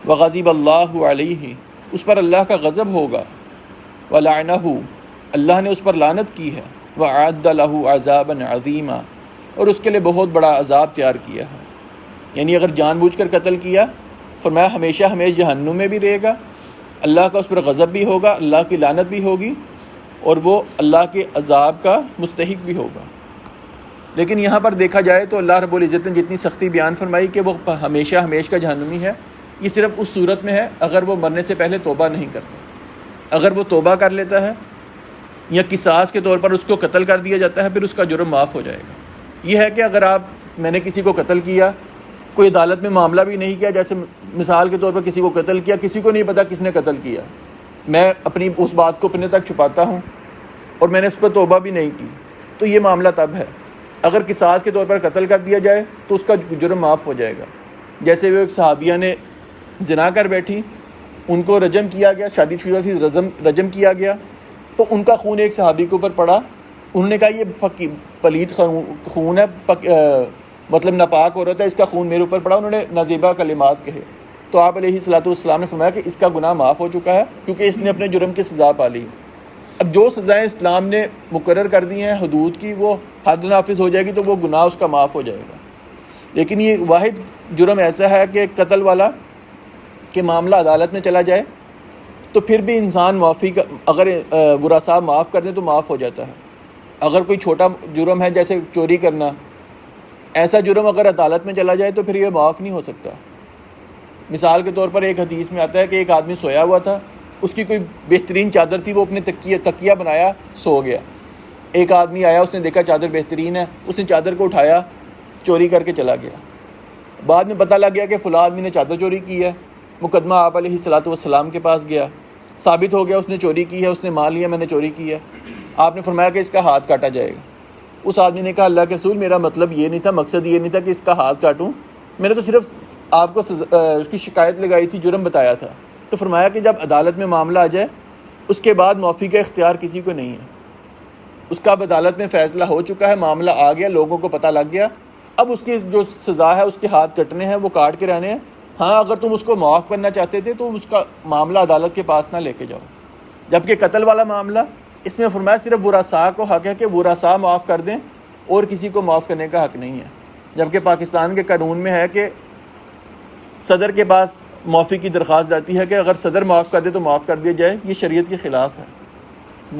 [SPEAKER 1] وغضب اللہ علیہ، اس پر اللہ کا غضب ہوگا، ولعنہ، اللہ نے اس پر لعنت کی ہے، وأعد له عذابا عظیما، اور اس کے لیے بہت بڑا عذاب تیار کیا ہے۔ یعنی اگر جان بوجھ کر قتل کیا، فرمایا ہمیشہ ہمیش جہنم میں بھی رہے گا، اللہ کا اس پر غضب بھی ہوگا، اللہ کی لعنت بھی ہوگی، اور وہ اللہ کے عذاب کا مستحق بھی ہوگا۔ لیکن یہاں پر دیکھا جائے تو اللہ رب العزت نے جتنی سختی بیان فرمائی کہ وہ ہمیشہ ہمیش کا جہنمی ہے، یہ صرف اس صورت میں ہے اگر وہ مرنے سے پہلے توبہ نہیں کرتا۔ اگر وہ توبہ کر لیتا ہے یا قصاص کے طور پر اس کو قتل کر دیا جاتا ہے، پھر اس کا جرم معاف ہو جائے گا۔ یہ ہے کہ اگر میں نے کسی کو قتل کیا، کوئی عدالت میں معاملہ بھی نہیں کیا، جیسے مثال کے طور پر کسی کو قتل کیا، کسی کو نہیں پتا کس نے قتل کیا، میں اپنی اس بات کو اپنے تک چھپاتا ہوں اور میں نے اس پر توبہ بھی نہیں کی، تو یہ معاملہ تب ہے۔ اگر قصاص کے طور پر قتل کر دیا جائے تو اس کا جرم معاف ہو جائے گا۔ جیسے وہ ایک صحابیہ نے زنا کر بیٹھی، ان کو رجم کیا گیا، شادی شدہ تھی، رجم کیا گیا، تو ان کا خون ایک صحابی کے اوپر پڑا، انہوں نے کہا یہ پلید خون ہے، مطلب ناپاک عورت ہے، اس کا خون میرے اوپر پڑا، انہوں نے نازیبہ کلمات کہے، تو آپ علیہ الصلوۃ والسلام نے فرمایا کہ اس کا گناہ معاف ہو چکا ہے، کیونکہ اس نے اپنے جرم کی سزا پا لی ہے۔ اب جو سزائیں اسلام نے مقرر کر دی ہیں حدود کی، وہ حد نافذ ہو جائے گی تو وہ گناہ اس کا معاف ہو جائے گا۔ لیکن یہ واحد جرم ایسا ہے کہ قتل والا کہ معاملہ عدالت میں چلا جائے تو پھر بھی انسان معافی کا، اگر ورثاء معاف کر دیں تو معاف ہو جاتا ہے۔ اگر کوئی چھوٹا جرم ہے جیسے چوری کرنا، ایسا جرم اگر عدالت میں چلا جائے تو پھر یہ معاف نہیں ہو سکتا۔ مثال کے طور پر ایک حدیث میں آتا ہے کہ ایک آدمی سویا ہوا تھا، اس کی کوئی بہترین چادر تھی، وہ اپنے تکیہ بنایا سو گیا۔ ایک آدمی آیا، اس نے دیکھا چادر بہترین ہے، اس نے چادر کو اٹھایا، چوری کر کے چلا گیا۔ بعد میں پتہ لگ گیا کہ فلاں آدمی نے چادر چوری کی ہے، مقدمہ آپ علیہ الصلوۃ والسلام کے پاس گیا، ثابت ہو گیا اس نے چوری کی ہے، اس نے مان لیا میں نے چوری کی ہے۔ آپ نے فرمایا کہ اس کا ہاتھ کاٹا جائے گا۔ اس آدمی نے کہا اللہ کے رسول میرا مطلب یہ نہیں تھا، مقصد یہ نہیں تھا کہ اس کا ہاتھ کاٹوں، میں نے تو صرف آپ کو اس کی شکایت لگائی تھی، جرم بتایا تھا۔ تو فرمایا کہ جب عدالت میں معاملہ آ جائے اس کے بعد معافی کا اختیار کسی کو نہیں ہے، اس کا اب عدالت میں فیصلہ ہو چکا ہے، معاملہ آ گیا، لوگوں کو پتہ لگ گیا، اب اس کی جو سزا ہے اس کے ہاتھ کٹنے ہیں، وہ کاٹ کے رہنے ہیں۔ ہاں اگر تم اس کو معاف کرنا چاہتے تھے تو اس کا معاملہ عدالت کے پاس نہ لے کے جاؤ۔ جبکہ قتل والا معاملہ، اس میں فرمایا صرف ورثاء کو حق ہے کہ ورثاء معاف کر دیں، اور کسی کو معاف کرنے کا حق نہیں ہے۔ جبکہ پاکستان کے قانون میں ہے کہ صدر کے پاس معافی کی درخواست جاتی ہے کہ اگر صدر معاف کر دے تو معاف کر دیا جائے، یہ شریعت کے خلاف ہے۔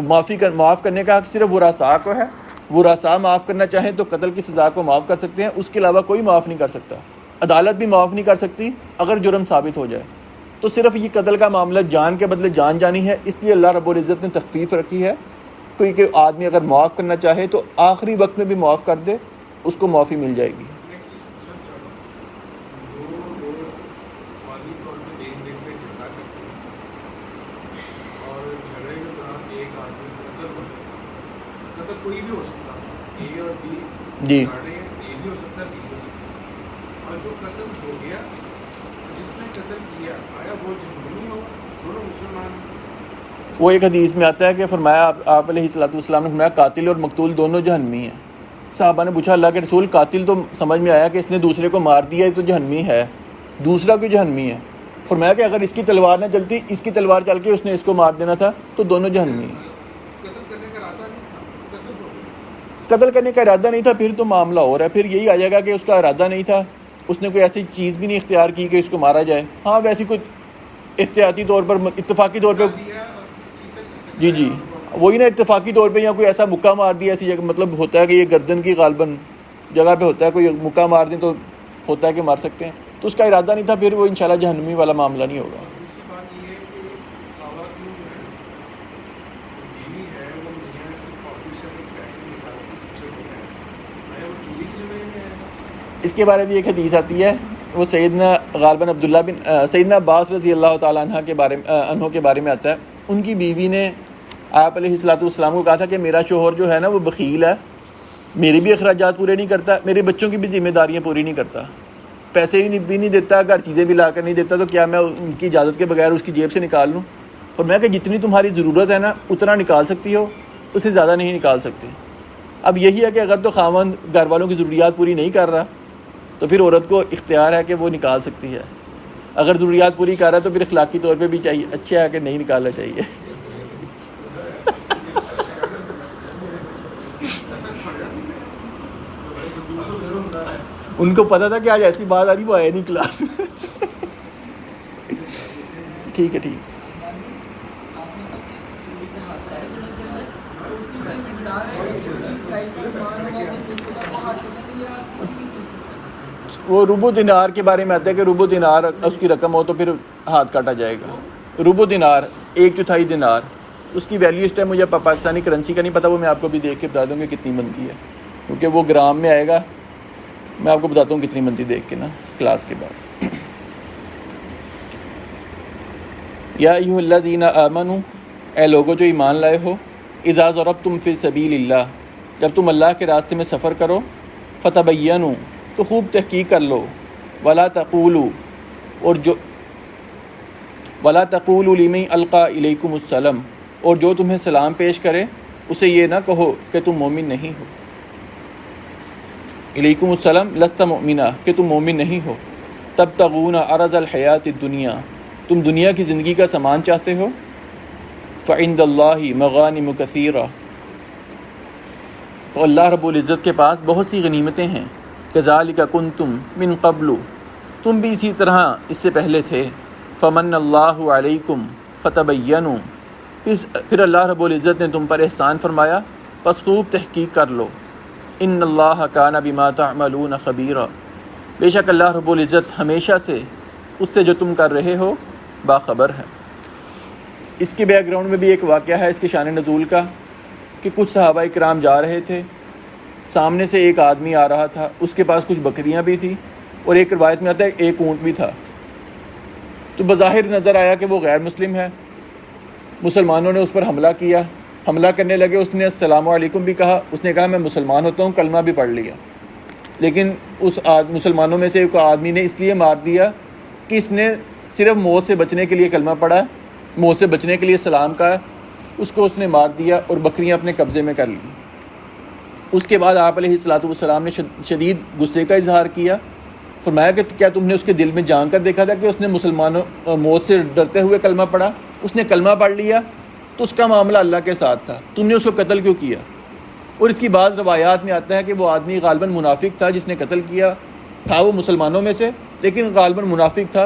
[SPEAKER 1] معاف کرنے کا حق صرف ورثاء کو ہے، ورثاء معاف کرنا چاہیں تو قتل کی سزا کو معاف کر سکتے ہیں، اس کے علاوہ کوئی معاف نہیں کر سکتا۔ عدالت بھی معاف نہیں کر سکتی اگر جرم ثابت ہو جائے۔ تو صرف یہ قتل کا معاملہ جان کے بدلے جان جانی ہے، اس لیے اللہ رب العزت نے تخفیف رکھی ہے، کیونکہ آدمی اگر معاف کرنا چاہے تو آخری وقت میں بھی معاف کر دے، اس کو معافی مل جائے گی۔
[SPEAKER 3] کوئی بھی ہو سکتا ہے، اے اور بی
[SPEAKER 1] جی،
[SPEAKER 3] اے بھی ہو سکتا ہے، بی ہو سکتا ہے، اور جو قتل ہو گیا، جس نے قتل کیا، آیا وہ جہنمی ہو، دونوں مسلمان؟
[SPEAKER 1] وہ ایک حدیث میں آتا ہے کہ فرمایا آپ علیہ الصلوۃ والسلام نے فرمایا قاتل اور مقتول دونوں جہنمی ہیں. صحابہ نے پوچھا اللہ کے رسول قاتل تو سمجھ میں آیا کہ اس نے دوسرے کو مار دیا تو جہنمی ہے, دوسرا کیوں جہنمی ہے؟ فرمایا کہ اگر اس کی تلوار نہ چلتی, اس کی تلوار چل کے اس نے اس کو مار دینا تھا تو دونوں جہنمی ہیں.
[SPEAKER 3] قتل کرنے کا ارادہ نہیں تھا, قتل ہو گیا.
[SPEAKER 1] قتل کرنے کا ارادہ نہیں تھا پھر تو معاملہ ہو رہا ہے, پھر یہی آ جائے گا کہ اس کا ارادہ نہیں تھا, اس نے کوئی ایسی چیز بھی نہیں اختیار کی کہ اس کو مارا جائے. ہاں ویسی کوئی احتیاطی طور پر اتفاقی طور پہ
[SPEAKER 3] دیا اور کسی چیز سے
[SPEAKER 1] جی جی وہی نا اتفاقی طور پہ یا کوئی ایسا مکہ مار دیا ایسی جگہ, مطلب ہوتا ہے کہ یہ گردن کی غالباً جگہ پہ ہوتا ہے, کوئی مکہ مار دیں تو ہوتا ہے کہ مار سکتے ہیں, تو اس کا ارادہ نہیں تھا, پھر وہ انشاءاللہ جہنمی والا معاملہ نہیں ہوگا.
[SPEAKER 3] دوسری بات یہ ہے کہ خواتین جو ہے, جو بیوی ہے وہ میاں کی پاکٹ سے اپنے پیسے نکال کے دوسرے کو دے, آیا وہ چوری کی ذمہ میں آئے گا؟
[SPEAKER 1] اس کے بارے میں ایک حدیث آتی ہے, وہ سیدنا غالباً عبداللہ بن سیدنا عباس رضی اللہ تعالیٰ عنہ کے بارے میں آتا ہے. ان کی بیوی نے آپ علیہ الصلوۃ والسلام کو کہا تھا کہ میرا شوہر جو ہے نا وہ بخیل ہے, میرے بھی اخراجات پورے نہیں کرتا, میرے بچوں کی بھی ذمہ داریاں پوری نہیں کرتا, پیسے بھی نہیں دیتا, گھر چیزیں بھی لا کر نہیں دیتا, تو کیا میں ان کی اجازت کے بغیر اس کی جیب سے نکال لوں؟ اور میں کہ جتنی تمہاری ضرورت ہے نا اتنا نکال سکتی ہو, اس سے زیادہ نہیں نکال سکتے. اب یہی ہے کہ اگر تو خاوند گھر والوں کی ضروریات پوری نہیں کر رہا تو پھر عورت کو اختیار ہے کہ وہ نکال سکتی ہے, اگر ضروریات پوری کر رہا ہے تو پھر اخلاقی طور پہ بھی چاہیے, اچھا ہے کہ نہیں نکالنا چاہیے. ان کو پتا تھا کہ آج ایسی بات آ رہی, وہ آئے نہیں کلاس میں. ٹھیک ہے ٹھیک. وہ ربع دینار کے بارے میں آتا ہے کہ ربع دینار اس کی رقم ہو تو پھر ہاتھ کاٹا جائے گا. ربع دینار 1/4 دینار, اس کی ویلیو اس ٹائم مجھے پاکستانی کرنسی کا نہیں پتہ, وہ میں آپ کو بھی دیکھ کے بتا دوں گی کتنی بنتی ہے, کیونکہ وہ گرام میں آئے گا. میں آپ کو بتاتا ہوں کتنی بنتی دیکھ کے نا کلاس کے بعد. یا ایھا الذین آمنوا, اے لوگو جو ایمان لائے ہو, اذا ضربتم فی سبیل اللہ, جب تم اللہ کے راستے میں سفر کرو, فتبینوا, تو خوب تحقیق کر لو, ولا تقولوا, اور ولا تقولوا لمن القى الیکم السلام, اور جو تمہیں سلام پیش کرے اسے یہ نہ کہو کہ تم مومن نہیں ہو. الیکم السلام لست مؤمنا, کہ تم مومن نہیں ہو. تبتغون عرض الحیات الدنیا, تم دنیا کی زندگی کا سامان چاہتے ہو. فعند اللہ مغانم کثیرہ, تو اللہ رب العزت کے پاس بہت سی غنیمتیں ہیں. کذالک کنتم من قبل, تم بھی اسی طرح اس سے پہلے تھے. فمن اللہ علیکم فتبینوا, پھر اللہ رب العزت نے تم پر احسان فرمایا, پس خوب تحقیق کر لو. ان اللہ کان بما تعملون خبیرا, بے شک اللہ رب العزت ہمیشہ سے اس سے جو تم کر رہے ہو باخبر ہے. اس کے بیک گراؤنڈ میں بھی ایک واقعہ ہے اس کے شان نزول کا, کہ کچھ صحابہ کرام جا رہے تھے, سامنے سے ایک آدمی آ رہا تھا, اس کے پاس کچھ بکریاں بھی تھیں, اور ایک روایت میں آتا ہے ایک اونٹ بھی تھا. تو بظاہر نظر آیا کہ وہ غیر مسلم ہے. مسلمانوں نے اس پر حملہ کیا, حملہ کرنے لگے, اس نے السلام علیکم بھی کہا, اس نے کہا میں مسلمان ہوتا ہوں, کلمہ بھی پڑھ لیا. لیکن اس مسلمانوں میں سے ایک آدمی نے اس لیے مار دیا کہ اس نے صرف موت سے بچنے کے لیے کلمہ پڑھا, موت سے بچنے کے لیے سلام کہا, اس کو اس نے مار دیا اور بکریاں اپنے قبضے میں کر لی. اس کے بعد آپ علیہ الصلوۃ والسلام نے شدید غصے کا اظہار کیا. فرمایا کہ کیا تم نے اس کے دل میں جان کر دیکھا تھا کہ اس نے مسلمانوں موت سے ڈرتے ہوئے کلمہ پڑھا؟ اس نے کلمہ پڑھ لیا تو اس کا معاملہ اللہ کے ساتھ تھا, تم نے اس کو قتل کیوں کیا؟ اور اس کی بعض روایات میں آتا ہے کہ وہ آدمی غالباً منافق تھا جس نے قتل کیا تھا, وہ مسلمانوں میں سے لیکن غالباً منافق تھا.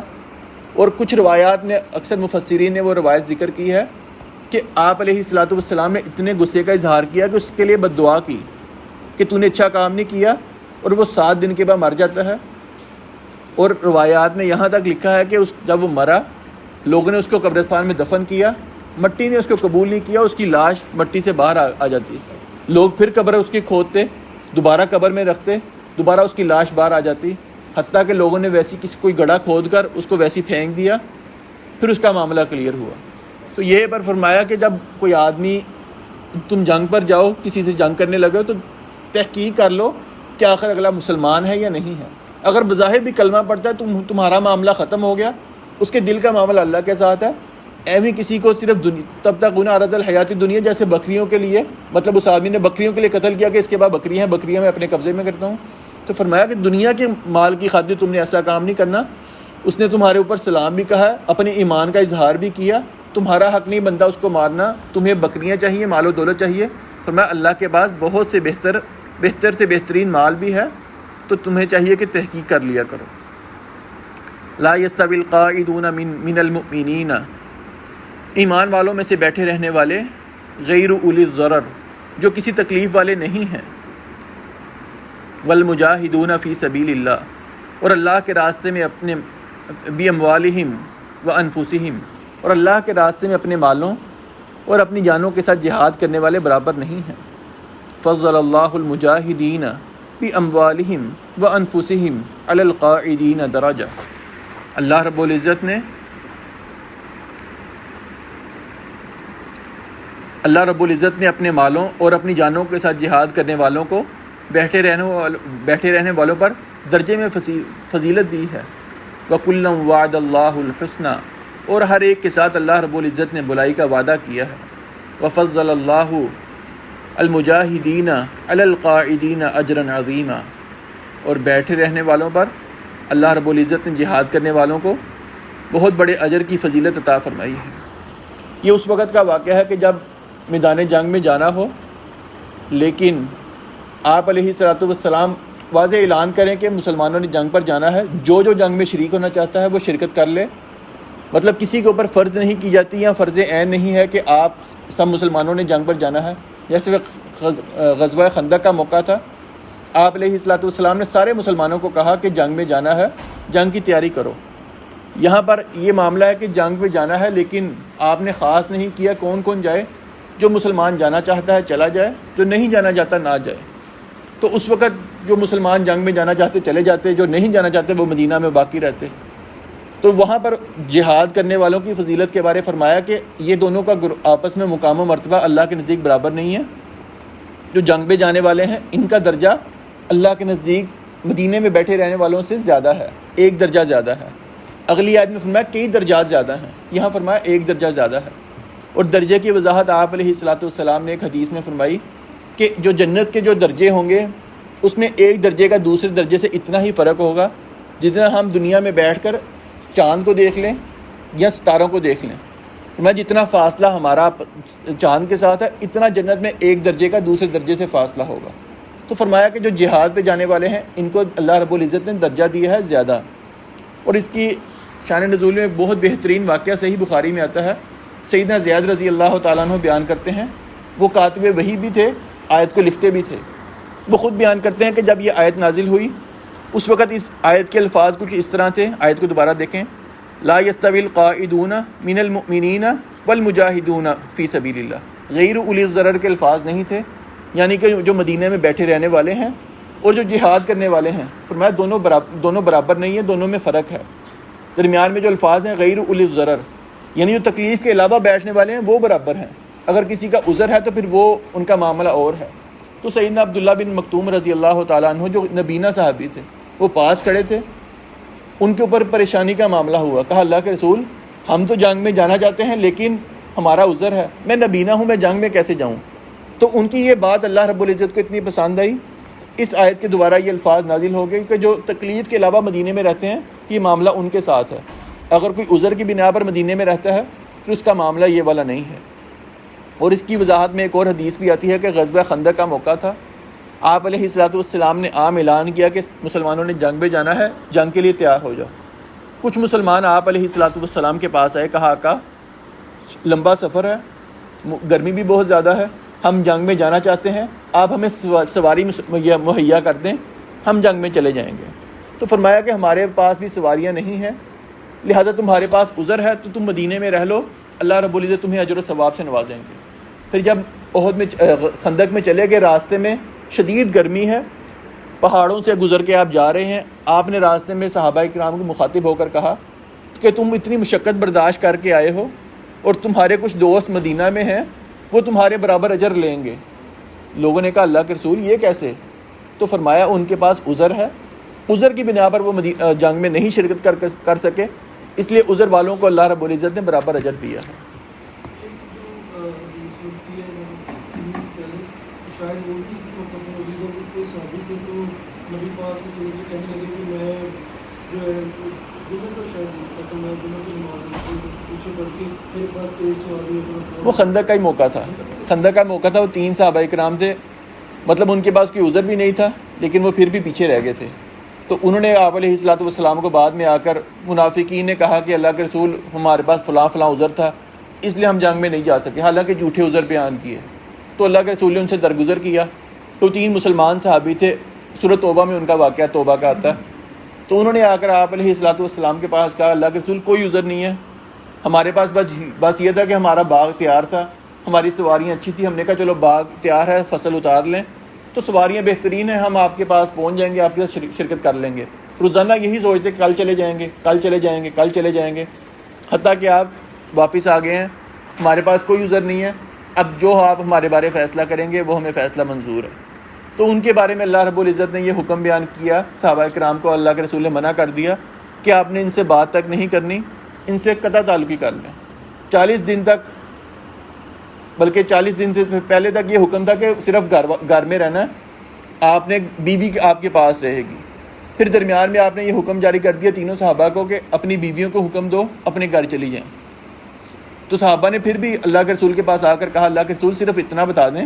[SPEAKER 1] اور کچھ روایات میں اکثر مفسرین نے وہ روایت ذکر کی ہے کہ آپ علیہ الصلوۃ والسلام نے اتنے غصے کا اظہار کیا کہ اس کے لیے بد دعا کی کہ تو نے اچھا کام نہیں کیا, اور وہ 7 دن کے بعد مر جاتا ہے. اور روایات میں یہاں تک لکھا ہے کہ جب وہ مرا, لوگوں نے اس کو قبرستان میں دفن کیا, مٹی نے اس کو قبول نہیں کیا, اس کی لاش مٹی سے باہر آ جاتی. لوگ پھر قبر اس کی کھودتے, دوبارہ قبر میں رکھتے, دوبارہ اس کی لاش باہر آ جاتی, حتیٰ کہ لوگوں نے ویسی کوئی گڑھا کھود کر اس کو ویسی پھینک دیا, پھر اس کا معاملہ کلیئر ہوا. تو یہ پر فرمایا کہ جب کوئی آدمی, تم جنگ پر جاؤ, کسی سے جنگ کرنے لگے تو تحقیق کر لو کہ آخر اگلا مسلمان ہے یا نہیں ہے. اگر بظاہر بھی کلمہ پڑھتا ہے تمہارا معاملہ ختم ہو گیا, اس کے دل کا معاملہ اللہ کے ساتھ ہے. ایویں کسی کو صرف تب تک گناہ عرض الحیات دنیا، جیسے بکریوں کے لیے، مطلب اس آدمی نے بکریوں کے لیے قتل کیا کہ اس کے بعد بکریاں میں اپنے قبضے میں کرتا ہوں، تو فرمایا کہ دنیا کے مال کی خاطر تم نے ایسا کام نہیں کرنا۔ اس نے تمہارے اوپر سلام بھی کہا، اپنے ایمان کا اظہار بھی کیا، تمہارا حق نہیں بنتا اس کو مارنا، تمہیں بکریاں چاہیے، مال و دولت چاہیے۔ فرمایا اللہ کے پاس بہت سے بہتر سے بہترین مال بھی ہے، تو تمہیں چاہیے کہ تحقیق کر لیا کرو۔ لا یستوی القاعدون من المؤمنین، ایمان والوں میں سے بیٹھے رہنے والے، غیر اولی الضرر، جو کسی تکلیف والے نہیں ہیں، والمجاہدون فی سبیل اللہ، اور اللہ کے راستے میں اپنے باموالہم وانفسہم، اور اللہ کے راستے میں اپنے مالوں اور اپنی جانوں کے ساتھ جہاد کرنے والے برابر نہیں ہیں۔ فضل اللہ المجاہدین باموالہم وانفسہم علی القاعدین درجہ، اللہ رب العزت نے اپنے مالوں اور اپنی جانوں کے ساتھ جہاد کرنے والوں کو بیٹھے رہنے والوں پر درجے میں فضیلت دی ہے۔ وَكُلًّا وَعَدَ اللَّهُ الْحُسْنَى، اور ہر ایک کے ساتھ اللہ رب العزت نے بلائی کا وعدہ کیا ہے۔ وَفَضَّلَ اللَّهُ الْمُجَاهِدِينَ عَلَى الْقَاعِدِينَ أَجْرًا عَظِيمًا، اور بیٹھے رہنے والوں پر اللہ رب العزت نے جہاد کرنے والوں کو بہت بڑے اجر کی فضیلت عطا فرمائی ہے۔ یہ اس وقت کا واقعہ ہے کہ جب میدان جنگ میں جانا ہو، لیکن آپ علیہ الصلوۃ والسلام واضح اعلان کریں کہ مسلمانوں نے جنگ پر جانا ہے، جو جنگ میں شریک ہونا چاہتا ہے وہ شرکت کر لے۔ مطلب کسی کے اوپر فرض نہیں کی جاتی یا فرض عین نہیں ہے کہ آپ سب مسلمانوں نے جنگ پر جانا ہے۔ جیسے غزوہ خندق کا موقع تھا، آپ علیہ الصلوۃ والسلام نے سارے مسلمانوں کو کہا کہ جنگ میں جانا ہے، جنگ کی تیاری کرو۔ یہاں پر یہ معاملہ ہے کہ جنگ میں جانا ہے، لیکن آپ نے خاص نہیں کیا کون کون جائے۔ جو مسلمان جانا چاہتا ہے چلا جائے، جو نہیں جانا چاہتا نہ جائے۔ تو اس وقت جو مسلمان جنگ میں جانا چاہتے چلے جاتے، جو نہیں جانا چاہتے وہ مدینہ میں باقی رہتے۔ تو وہاں پر جہاد کرنے والوں کی فضیلت کے بارے فرمایا کہ یہ دونوں کا آپس میں مقام و مرتبہ اللہ کے نزدیک برابر نہیں ہے۔ جو جنگ میں جانے والے ہیں ان کا درجہ اللہ کے نزدیک مدینے میں بیٹھے رہنے والوں سے زیادہ ہے، ایک درجہ زیادہ ہے۔ اگلی آیت میں فرمایا کئی درجات زیادہ ہیں، یہاں فرمایا ایک درجہ زیادہ ہے۔ اور درجے کی وضاحت آپ علیہ الصلوۃ والسلام نے ایک حدیث میں فرمائی کہ جو جنت کے جو درجے ہوں گے اس میں ایک درجے کا دوسرے درجے سے اتنا ہی فرق ہوگا جتنا ہم دنیا میں بیٹھ کر چاند کو دیکھ لیں یا ستاروں کو دیکھ لیں۔ فرمایا جتنا فاصلہ ہمارا چاند کے ساتھ ہے اتنا جنت میں ایک درجے کا دوسرے درجے سے فاصلہ ہوگا۔ تو فرمایا کہ جو جہاد پہ جانے والے ہیں ان کو اللہ رب العزت نے درجہ دیا ہے زیادہ۔ اور اس کی شان نزول میں بہت بہترین واقعہ صحیح بخاری میں آتا ہے۔ سیدنا زیاد رضی اللہ تعالیٰ عنہ بیان کرتے ہیں، وہ کاتب وحی بھی تھے، آیت کو لکھتے بھی تھے۔ وہ خود بیان کرتے ہیں کہ جب یہ آیت نازل ہوئی اس وقت اس آیت کے الفاظ کچھ اس طرح تھے، آیت کو دوبارہ دیکھیں، لا یستوی القاعدون من المؤمنین والمجاہدون فی سبیل اللہ، غیر اولی الضرر کے الفاظ نہیں تھے، یعنی کہ جو مدینہ میں بیٹھے رہنے والے ہیں اور جو جہاد کرنے والے ہیں، فرمایا دونوں برابر نہیں ہیں، دونوں میں فرق ہے۔ درمیان میں جو الفاظ ہیں غیر اولی الضرر، یعنی جو تکلیف کے علاوہ بیٹھنے والے ہیں وہ برابر ہیں، اگر کسی کا عذر ہے تو پھر وہ ان کا معاملہ اور ہے۔ تو سیدنا عبداللہ بن مکتوم رضی اللہ تعالیٰ عنہ جو نبینہ صحابی تھے وہ پاس کھڑے تھے، ان کے اوپر پریشانی کا معاملہ ہوا، کہا اللہ کے رسول ہم تو جنگ میں جانا چاہتے ہیں لیکن ہمارا عذر ہے، میں نبینہ ہوں، میں جنگ میں کیسے جاؤں؟ تو ان کی یہ بات اللہ رب العزت کو اتنی پسند آئی، اس آیت کے دوبارہ یہ الفاظ نازل ہو گئے کہ جو تکلیف کے علاوہ مدینے میں رہتے ہیں یہ معاملہ ان کے ساتھ ہے، اگر کوئی عذر کی بنا پر مدینے میں رہتا ہے تو اس کا معاملہ یہ والا نہیں ہے۔ اور اس کی وضاحت میں ایک اور حدیث بھی آتی ہے کہ غزوہ خندق کا موقع تھا، آپ علیہ الصلوۃ والسلام نے عام اعلان کیا کہ مسلمانوں نے جنگ میں جانا ہے، جنگ کے لیے تیار ہو جاؤ۔ کچھ مسلمان آپ علیہ الصلوۃ والسلام کے پاس آئے، کہا آقا لمبا سفر ہے، گرمی بھی بہت زیادہ ہے، ہم جنگ میں جانا چاہتے ہیں، آپ ہمیں سواری مہیا کر دیں، ہم جنگ میں چلے جائیں گے۔ تو فرمایا کہ ہمارے پاس بھی سواریاں نہیں ہیں، لہٰذا تمہارے پاس عذر ہے تو تم مدینے میں رہ لو، اللہ رب العزت تمہیں اجر و ثواب سے نوازیں گے۔ پھر جب احد میں خندق میں چلے گئے، راستے میں شدید گرمی ہے، پہاڑوں سے گزر کے آپ جا رہے ہیں، آپ نے راستے میں صحابہ کرام کو مخاطب ہو کر کہا کہ تم اتنی مشقت برداشت کر کے آئے ہو اور تمہارے کچھ دوست مدینہ میں ہیں، وہ تمہارے برابر اجر لیں گے۔ لوگوں نے کہا اللہ کے رسول یہ کیسے؟ تو فرمایا ان کے پاس عذر ہے، عذر کی بنا پر وہ جنگ میں نہیں شرکت کر سکے، اس لیے عذر والوں کو اللہ رب العزت نے برابر اجر دیا ہے.
[SPEAKER 3] ایک جو حدیث ہوتی ہے پہلے شاید وہ بھی کوئی صحابی تھے تو نبی پاک سے سن کے کہنے لگے کہ میں جو ہے جمعہ کا شاید جیتا تو میں جمعہ کی نماز پیچھے پڑھ کے میرے پاس 23 سوال ہوئے.
[SPEAKER 1] وہ خندق کا ہی موقع تھا. خندق کا موقع تھا. وہ 3 صحابہ کرام تھے, مطلب ان کے پاس کوئی عذر بھی نہیں تھا لیکن وہ پھر بھی پیچھے رہ گئے تھے. تو انہوں نے آپ علیہ الصلوۃ والسلام کو بعد میں آ کر منافقین نے کہا کہ اللہ کے رسول ہمارے پاس فلاں فلاں عذر تھا اس لیے ہم جنگ میں نہیں جا سکے, حالانکہ جھوٹے عذر بیان کیے. تو اللہ کے رسول نے ان سے درگزر کیا. تو 3 مسلمان صحابی تھے, سورۃ توبہ میں ان کا واقعہ توبہ کا آتا ہے. تو انہوں نے آ کر آپ علیہ الصلوۃ والسلام کے پاس کہا اللہ کے رسول کوئی عذر نہیں ہے, ہمارے پاس بس یہ تھا کہ ہمارا باغ تیار تھا, ہماری سواریاں اچھی تھیں, ہم نے کہا چلو باغ تیار ہے فصل اتار لیں تو سواریاں بہترین ہیں, ہم آپ کے پاس پہنچ جائیں گے, آپ کے ساتھ شرکت کر لیں گے. روزانہ یہی سوچتے کل چلے جائیں گے, کل چلے جائیں گے, کل چلے جائیں گے, حتیٰ کہ آپ واپس آ گئے ہیں, ہمارے پاس کوئی عذر نہیں ہے, اب جو آپ ہمارے بارے فیصلہ کریں گے وہ ہمیں فیصلہ منظور ہے. تو ان کے بارے میں اللہ رب العزت نے یہ حکم بیان کیا, صحابہ کرام کو اللہ کے رسول نے منع کر دیا کہ آپ نے ان سے بات تک نہیں کرنی, ان سے قطع تعلقی کر لیں. 40 دن تک, بلکہ 40 دن سے پہلے تک یہ حکم تھا کہ صرف گھر میں رہنا ہے, آپ نے بیوی آپ کے پاس رہے گی. پھر درمیان میں آپ نے یہ حکم جاری کر دیا تینوں صحابہ کو کہ اپنی بیویوں کو حکم دو اپنے گھر چلی جائیں. تو صحابہ نے پھر بھی اللہ کے رسول کے پاس آ کر کہا اللہ کے رسول صرف اتنا بتا دیں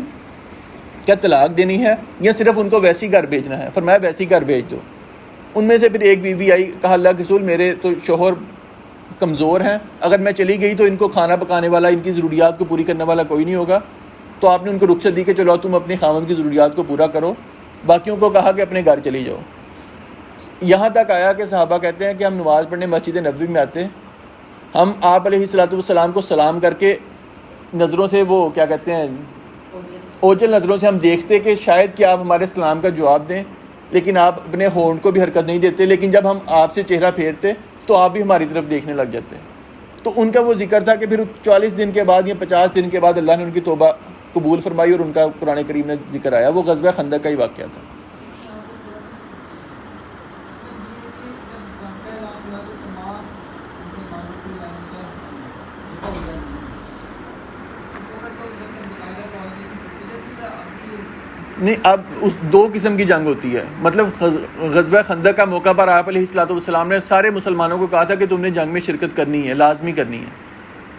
[SPEAKER 1] کیا طلاق دینی ہے یا صرف ان کو ویسی گھر بھیجنا ہے. فرمایا ویسی گھر بھیج دو. ان میں سے پھر ایک بیوی آئی, کہا اللہ کے رسول میرے تو شوہر کمزور ہیں, اگر میں چلی گئی تو ان کو کھانا پکانے والا, ان کی ضروریات کو پوری کرنے والا کوئی نہیں ہوگا. تو آپ نے ان کو رخصت دی کہ چلو تم اپنے خاوند کی ضروریات کو پورا کرو, باقیوں کو کہا کہ اپنے گھر چلی جاؤ. یہاں تک آیا کہ صحابہ کہتے ہیں کہ ہم نماز پڑھنے مسجد نبوی میں آتے, ہم آپ علیہ الصلوۃ والسلام کو سلام کر کے نظروں سے وہ کیا کہتے ہیں اوجل نظروں سے ہم دیکھتے کہ شاید کہ آپ ہمارے سلام کا جواب دیں, لیکن آپ اپنے ہونٹ کو بھی حرکت نہیں دیتے. لیکن جب ہم آپ سے چہرہ پھیرتے تو آپ بھی ہماری طرف دیکھنے لگ جاتے. تو ان کا وہ ذکر تھا کہ پھر 40 دن کے بعد یا 50 دن کے بعد اللہ نے ان کی توبہ قبول فرمائی اور ان کا قرآن کریم میں ذکر آیا. وہ غزوہ خندق کا ہی واقعہ تھا. نہیں, اب اس 2 قسم کی جنگ ہوتی ہے. مطلب غزوہ خندق کا موقع پر آپ علیہ الصلوۃ والسلام نے سارے مسلمانوں کو کہا تھا کہ تم نے جنگ میں شرکت کرنی ہے, لازمی کرنی ہے.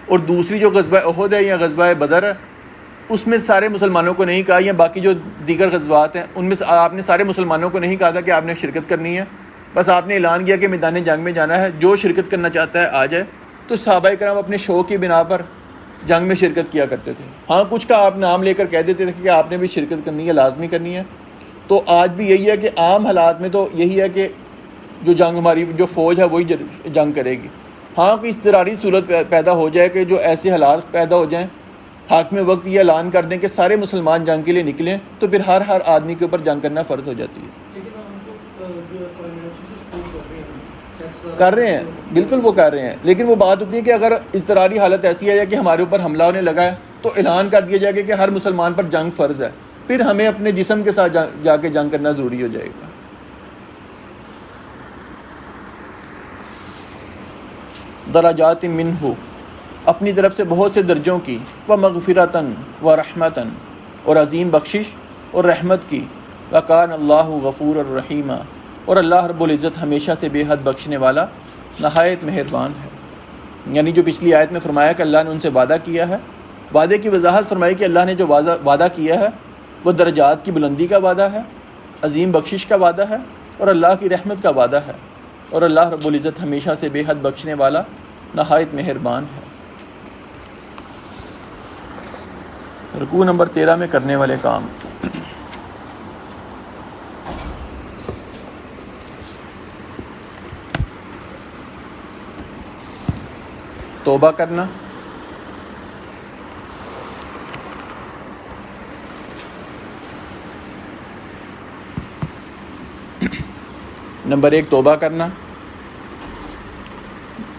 [SPEAKER 1] اور دوسری جو غزوہ احد ہے یا غزوہ بدر ہے اس میں سارے مسلمانوں کو نہیں کہا, یا باقی جو دیگر غزوات ہیں ان میں آپ نے سارے مسلمانوں کو نہیں کہا تھا کہ آپ نے شرکت کرنی ہے. بس آپ نے اعلان کیا کہ میدان جنگ میں جانا ہے, جو شرکت کرنا چاہتا ہے آ جائے. تو صحابہ کرام اپنے شوق کی بنا پر جنگ میں شرکت کیا کرتے تھے. ہاں کچھ کا آپ نام لے کر کہہ دیتے تھے کہ آپ نے بھی شرکت کرنی ہے, لازمی کرنی ہے. تو آج بھی یہی ہے کہ عام حالات میں تو یہی ہے کہ جو جنگ ہماری جو فوج ہے وہی جنگ کرے گی. ہاں کوئی اضطراری صورت پیدا ہو جائے کہ جو ایسے حالات پیدا ہو جائیں, حاکم وقت یہ اعلان کر دیں کہ سارے مسلمان جنگ کے لیے نکلیں, تو پھر ہر آدمی کے اوپر جنگ کرنا فرض ہو جاتی ہے. کر رہے ہیں, بالکل وہ کر رہے ہیں, لیکن وہ بات ہوتی ہے کہ اگر اضطراری حالت ایسی ہے کہ ہمارے اوپر حملہ ہونے لگا ہے تو اعلان کر دیا جائے کہ ہر مسلمان پر جنگ فرض ہے, پھر ہمیں اپنے جسم کے ساتھ جا کے جنگ کرنا ضروری ہو جائے گا. درجات منہ, اپنی طرف سے بہت سے درجوں کی, و مغفرتاً و رحمتاً, اور عظیم بخشش اور رحمت کی, وکان اللہ غفور الرحیم, اور اللہ رب العزت ہمیشہ سے بے حد بخشنے والا نہایت مہربان ہے. یعنی جو پچھلی آیت میں فرمایا کہ اللہ نے ان سے وعدہ کیا ہے, وعدے کی وضاحت فرمائی کہ اللہ نے جو وعدہ کیا ہے وہ درجات کی بلندی کا وعدہ ہے, عظیم بخشش کا وعدہ ہے, اور اللہ کی رحمت کا وعدہ ہے, اور اللہ رب العزت ہمیشہ سے بے حد بخشنے والا نہایت مہربان ہے. رکوع نمبر 13 میں کرنے والے کام. توبہ کرنا, نمبر 1 توبہ کرنا.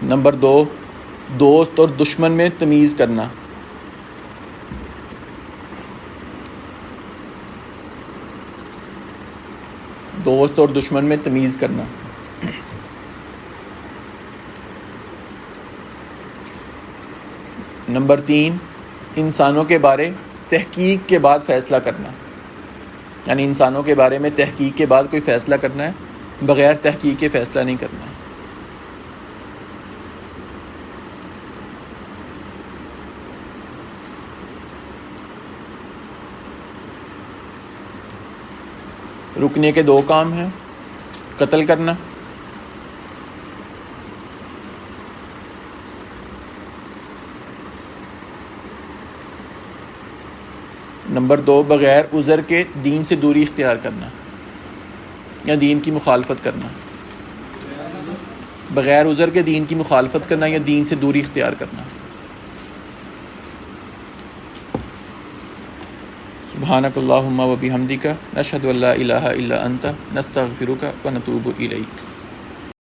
[SPEAKER 1] نمبر 2 دوست اور دشمن میں تمیز کرنا. دوست اور دشمن میں تمیز کرنا. نمبر 3، انسانوں کے بارے تحقیق کے بعد فیصلہ کرنا، یعنی انسانوں کے بارے میں تحقیق کے بعد کوئی فیصلہ کرنا ہے، بغیر تحقیق کے فیصلہ نہیں کرنا ہے۔ رکنے کے 2 کام ہیں، قتل کرنا، نمبر 2 بغیر عذر کے دین سے دوری اختیار کرنا یا دین کی مخالفت کرنا، بغیر عذر کے دین کی مخالفت کرنا یا دین سے دوری اختیار کرنا۔ سبحانک اللہم و بحمدک، نشہد ان لا الہ الا انت، نستغفرک و نتوب الیک۔